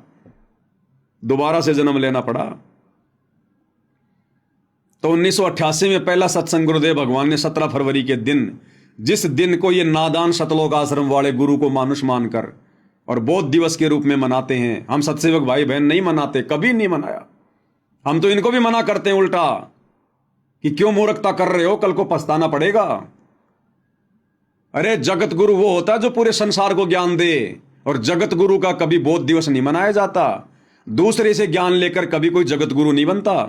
दोबारा से जन्म लेना पड़ा। तो 1988 में पहला सत्संग गुरुदेव भगवान ने 17 फरवरी के दिन, जिस दिन को ये नादान सतलोक आश्रम वाले गुरु को मानुष मानकर और बौद्ध दिवस के रूप में मनाते हैं, हम सत्सेवक भाई बहन नहीं मनाते, कभी नहीं मनाया। हम तो इनको भी मना करते हैं उल्टा कि क्यों मूर्खता कर रहे हो, कल को पछताना पड़ेगा। अरे जगत गुरु वो होता है जो पूरे संसार को ज्ञान दे, और जगत गुरु का कभी बौद्ध दिवस नहीं मनाया जाता। दूसरे से ज्ञान लेकर कभी कोई जगत गुरु नहीं बनता।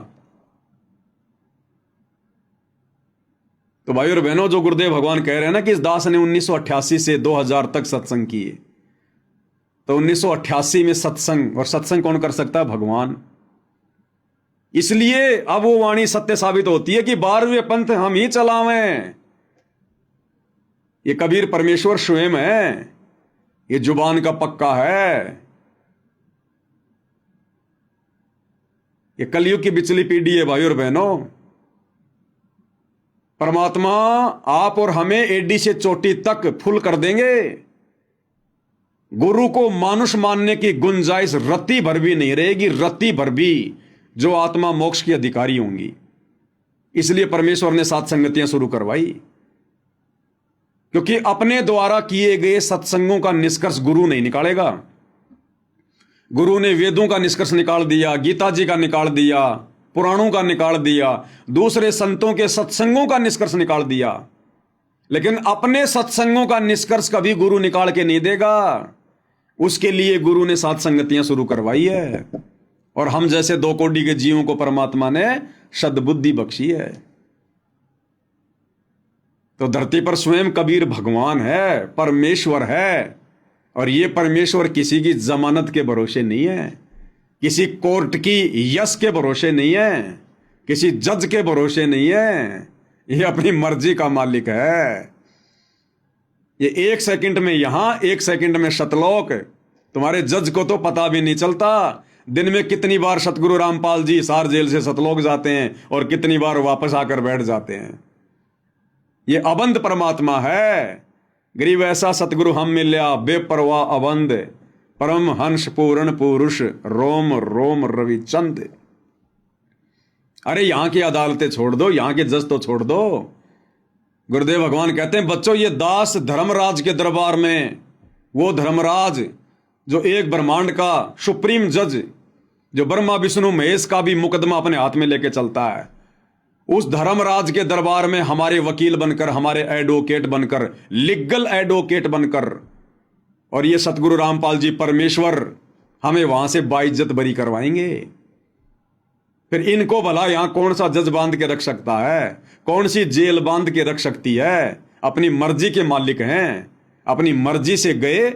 तो भाई और बहनों, जो गुरुदेव भगवान कह रहे हैं ना कि इस दास ने 1988 से 2000 तक सत्संग किए, तो 1988 में सत्संग, और सत्संग कौन कर सकता है? भगवान। इसलिए अब वो वाणी सत्य साबित होती है कि 12वें पंथ हम ही चलावें। ये कबीर परमेश्वर स्वयं है, ये जुबान का पक्का है। ये कलयुग की बिचली पीढ़ी है भाई और बहनों। परमात्मा आप और हमें एडी से चोटी तक फुल कर देंगे। गुरु को मानुष मानने की गुंजाइश रत्ती भर भी नहीं रहेगी, रत्ती भर भी, जो आत्मा मोक्ष की अधिकारी होंगी। इसलिए परमेश्वर ने सात संगतियां शुरू करवाई, क्योंकि अपने द्वारा किए गए सत्संगों का निष्कर्ष गुरु नहीं निकालेगा। गुरु ने वेदों का निष्कर्ष निकाल दिया, गीता जी का निकाल दिया, पुराणों का निकाल दिया, दूसरे संतों के सत्संगों का निष्कर्ष निकाल दिया, लेकिन अपने सत्संगों का निष्कर्ष कभी गुरु निकाल के नहीं देगा। उसके लिए गुरु ने सात संगतियां शुरू करवाई है, और हम जैसे 2 कोटि के जीवों को परमात्मा ने सद्बुद्धि बख्शी है। तो धरती पर स्वयं कबीर भगवान है, परमेश्वर है, और ये परमेश्वर किसी की जमानत के भरोसे नहीं है, किसी कोर्ट की यश के भरोसे नहीं है, किसी जज के भरोसे नहीं है। ये अपनी मर्जी का मालिक है। ये 1 सेकंड में यहां, 1 सेकंड में सतलोक। तुम्हारे जज को तो पता भी नहीं चलता दिन में कितनी बार सतगुरु रामपाल जी हिसार जेल से सतलोक जाते हैं और कितनी बार वापस आकर बैठ जाते हैं। ये अबंध परमात्मा है। गरीब ऐसा सतगुरु हम मिल्या, बेपरवाह अबंध, परम हंस पूर्ण पुरुष, रोम रोम रविचंद। अरे यहां की अदालतें छोड़ दो, यहां के जज तो छोड़ दो। गुरुदेव भगवान कहते हैं, बच्चों ये दास धर्मराज के दरबार में, वो धर्मराज जो एक ब्रह्मांड का सुप्रीम जज, जो ब्रह्मा विष्णु महेश का भी मुकदमा अपने हाथ में लेके चलता है, उस धर्मराज के दरबार में हमारे वकील बनकर, हमारे एडवोकेट बनकर, लीगल एडवोकेट बनकर, और ये सतगुरु रामपाल जी परमेश्वर हमें वहां से बाइज्जत बरी करवाएंगे। फिर इनको भला यहां कौन सा जज बांध के रख सकता है? कौन सी जेल बांध के रख सकती है? अपनी मर्जी के मालिक हैं। अपनी मर्जी से गए,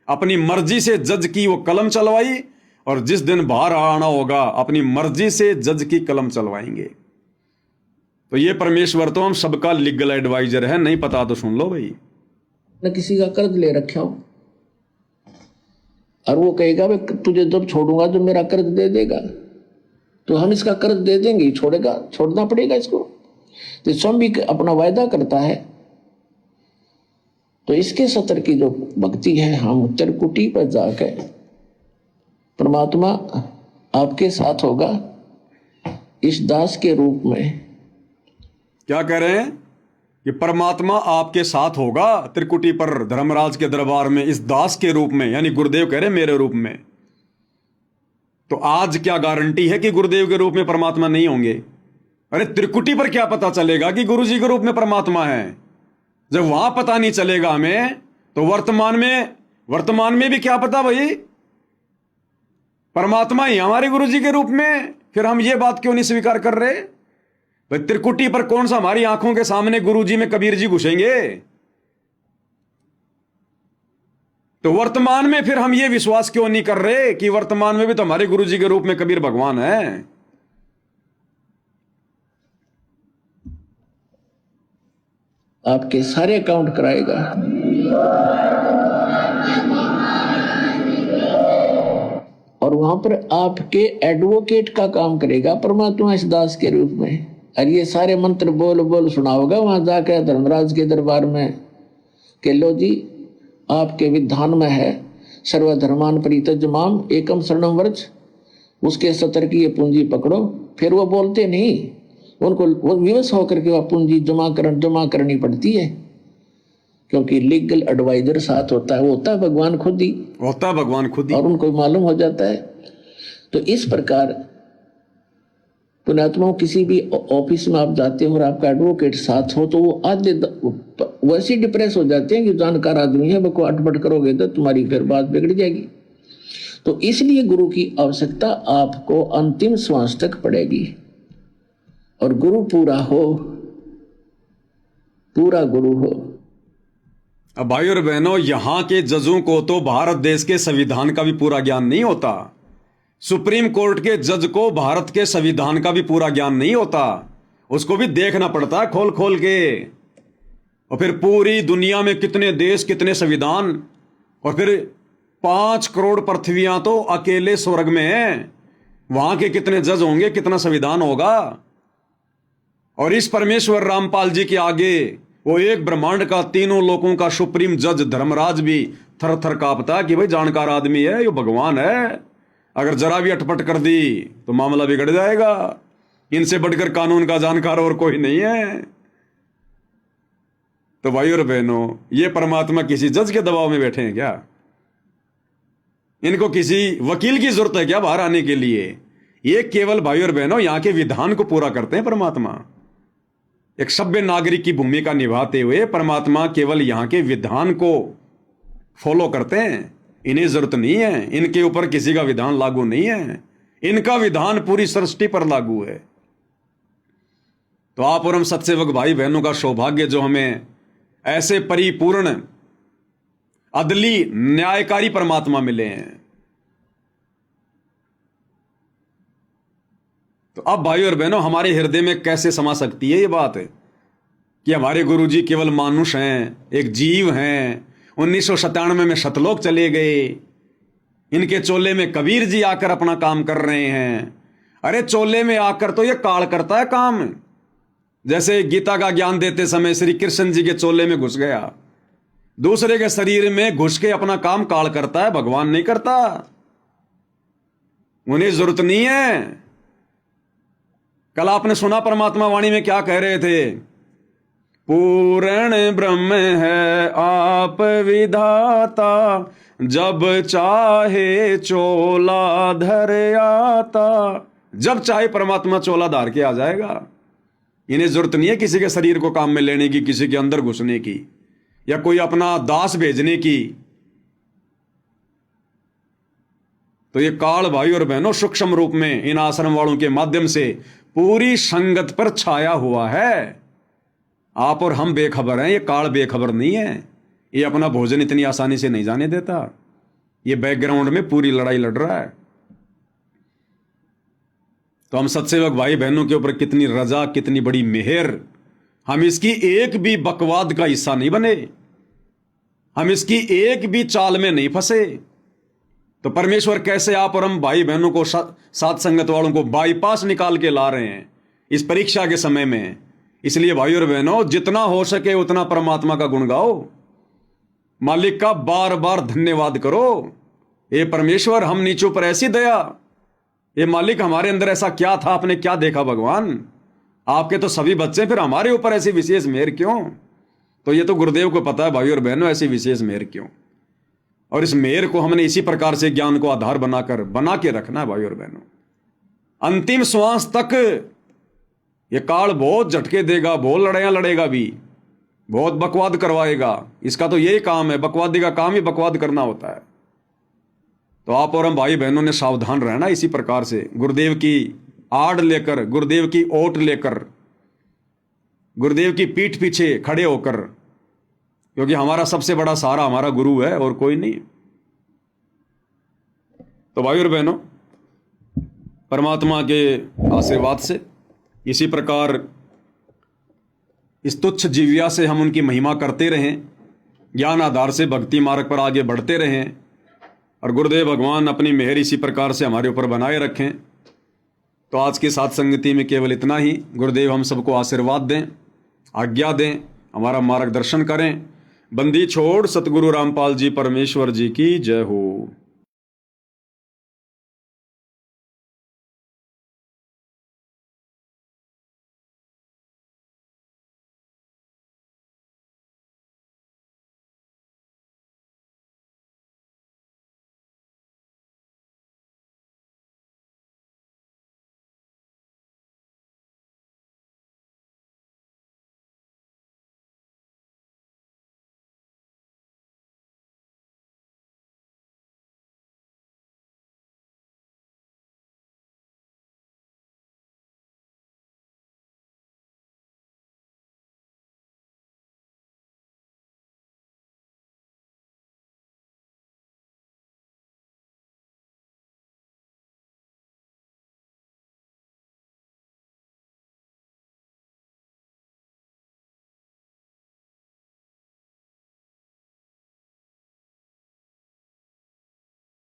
अपनी मर्जी से जज की वो कलम चलवाई, और जिस दिन बाहर आना होगा अपनी मर्जी से जज की कलम चलवाएंगे। तो ये परमेश्वर तो हम सबका लीगल एडवाइजर है। नहीं पता तो सुन लो भाई।
न किसी का कर्ज ले रखा हो, और वो कहेगा भाई तुझे जब छोड़ूंगा तो मेरा कर्ज दे देगा, तो हम इसका कर्ज दे देंगे, छोड़ेगा, छोड़ना पड़ेगा इसको। तो स्वयं भी अपना वायदा करता है। तो इसके सत्र की जो भक्ति है, हम त्रिकुटी पर जाकर परमात्मा आपके साथ होगा इस दास के रूप में।
क्या कह रहे हैं कि परमात्मा आपके साथ होगा त्रिकुटी पर, धर्मराज के दरबार में, इस दास के रूप में, यानी गुरुदेव कह रहे हैं मेरे रूप में। तो आज क्या गारंटी है कि गुरुदेव के रूप में परमात्मा नहीं होंगे? अरे त्रिकुटी पर क्या पता चलेगा कि गुरु जी के रूप में परमात्मा है? जब वहां पता नहीं चलेगा हमें, तो वर्तमान में भी क्या पता भाई? परमात्मा ही हमारे गुरु जी के रूप में। फिर हम ये बात क्यों नहीं स्वीकार कर रहे भाई? त्रिकुटी पर कौन सा हमारी आंखों के सामने गुरु जी में कबीर जी घुसेंगे? तो वर्तमान में फिर हम ये विश्वास क्यों नहीं कर रहे कि वर्तमान में भी तो हमारे गुरु जी के रूप में कबीर भगवान है?
आपके सारे अकाउंट कराएगा। और वहां पर आपके एडवोकेट का काम करेगा परमात्मा इस दास के रूप में। और ये सारे मंत्र बोल बोल सुनाओगा वहां जाकर धर्मराज के दरबार में कि लो जी आपके विधान में है सर्वधर्मान परित्यज्यमाम एकम शरणम व्रज, उसके 70 की ये पूंजी पकड़ो। फिर वो बोलते नहीं, उनको वो विवश होकर के वह पूंजी जमा करनी पड़ती है, क्योंकि लीगल एडवाइजर साथ होता है, वो होता है भगवान खुद ही, और उनको मालूम हो जाता है। तो इस प्रकार पुण्यात्माओं किसी भी ऑफिस में आप जाते हो और आपका एडवोकेट साथ हो तो वो आधे वैसे डिप्रेस हो जाते हैं कि जानकार आदमी है, बको अटपट करोगे तो तुम्हारी फिर बात बिगड़ जाएगी। तो इसलिए गुरु की आवश्यकता आपको अंतिम श्वास तक पड़ेगी। और गुरु पूरा गुरु हो।
अब भाई और बहनों, यहां के जजों को तो भारत देश के संविधान का भी पूरा ज्ञान नहीं होता। सुप्रीम कोर्ट के जज को भारत के संविधान का भी पूरा ज्ञान नहीं होता, उसको भी देखना पड़ता है खोल खोल के। और फिर पूरी दुनिया में कितने देश, कितने संविधान, और फिर 5 करोड़ पृथ्वियां तो अकेले स्वर्ग में हैं, वहां के कितने जज होंगे, कितना संविधान होगा। और इस परमेश्वर रामपाल जी के आगे वो एक ब्रह्मांड का, तीनों लोगों का सुप्रीम जज धर्मराज भी थर थर कांपता कि भाई जानकार आदमी है, ये भगवान है, अगर जरा भी अटपट कर दी तो मामला बिगड़ जाएगा, इनसे बढ़कर कानून का जानकार और कोई नहीं है। तो भाई और बहनों, ये परमात्मा किसी जज के दबाव में बैठे हैं क्या? इनको किसी वकील की जरूरत है क्या बाहर आने के लिए? ये केवल भाई और बहनों यहां के विधान को पूरा करते हैं परमात्मा। एक सभ्य नागरिक की भूमिका निभाते हुए परमात्मा केवल यहां के विधान को फॉलो करते हैं। इन्हें जरूरत नहीं है, इनके ऊपर किसी का विधान लागू नहीं है, इनका विधान पूरी सृष्टि पर लागू है। तो आप और हम सत्सेवक भाई बहनों का सौभाग्य जो हमें ऐसे परिपूर्ण अदली न्यायकारी परमात्मा मिले हैं। तो अब भाई और बहनों, हमारे हृदय में कैसे समा सकती है ये बात है कि हमारे गुरुजी केवल मानुष हैं, एक जीव हैं। 1997 में सतलोक चले गए, इनके चोले में कबीर जी आकर अपना काम कर रहे हैं। अरे चोले में आकर तो ये काल करता है काम, जैसे गीता का ज्ञान देते समय श्री कृष्ण जी के चोले में घुस गया, दूसरे के शरीर में घुस के अपना काम काल करता है, भगवान नहीं करता। उन्हें जरूरत नहीं है। कल आपने सुना परमात्मा वाणी में क्या कह रहे थे? पूर्ण ब्रह्म है आप विधाता, जब चाहे चोला धर आता। जब चाहे परमात्मा चोला धार के आ जाएगा। इन्हें जरूरत नहीं है किसी के शरीर को काम में लेने की, किसी के अंदर घुसने की, या कोई अपना दास भेजने की। तो ये काल भाई और बहनों सूक्ष्म रूप में इन आश्रम वालों के माध्यम से पूरी संगत पर छाया हुआ है। आप और हम बेखबर हैं, ये काल बेखबर नहीं है। ये अपना भोजन इतनी आसानी से नहीं जाने देता, ये बैकग्राउंड में पूरी लड़ाई लड़ रहा है। तो हम सत्सेवक भाई बहनों के ऊपर कितनी रजा, कितनी बड़ी मेहर, हम इसकी एक भी बकवाद का हिस्सा नहीं बने, हम इसकी एक भी चाल में नहीं फंसे। तो परमेश्वर कैसे आप और हम भाई बहनों को, साथ संगत वालों को बाईपास निकाल के ला रहे हैं इस परीक्षा के समय में। इसलिए भाई और बहनों, जितना हो सके उतना परमात्मा का गुण गाओ, मालिक का बार बार धन्यवाद करो। ये परमेश्वर, हम नीचों पर ऐसी दया, ये मालिक हमारे अंदर ऐसा क्या था, आपने क्या देखा भगवान? आपके तो सभी बच्चे, फिर हमारे ऊपर ऐसी विशेष मेहर क्यों? तो ये तो गुरुदेव को पता है भाई और बहनों, ऐसी विशेष मेहर क्यों। और इस मेहर को हमने इसी प्रकार से ज्ञान को आधार बना के रखना है भाई और बहनों। अंतिम श्वास तक ये काल बहुत झटके देगा, बहुत लड़ाइयां लड़ेगा भी, बहुत बकवाद करवाएगा। इसका तो यही काम है, बकवादी का काम ही बकवाद करना होता है। तो आप और हम भाई बहनों ने सावधान रहना इसी प्रकार से, गुरुदेव की आड़ लेकर, गुरुदेव की ओट लेकर, गुरुदेव की पीठ पीछे खड़े होकर, क्योंकि हमारा सबसे बड़ा सहारा हमारा गुरु है और कोई नहीं। तो भाई और बहनों, परमात्मा के आशीर्वाद से इसी प्रकार इस तुच्छ जीविया से हम उनकी महिमा करते रहें, ज्ञान आधार से भक्ति मार्ग पर आगे बढ़ते रहें और गुरुदेव भगवान अपनी मेहर इसी प्रकार से हमारे ऊपर बनाए रखें। तो आज की साथ संगति में केवल इतना ही। गुरुदेव हम सबको आशीर्वाद दें, आज्ञा दें, हमारा मार्गदर्शन करें। बंदी छोड़ सतगुरु रामपाल जी परमेश्वर जी की जय हो।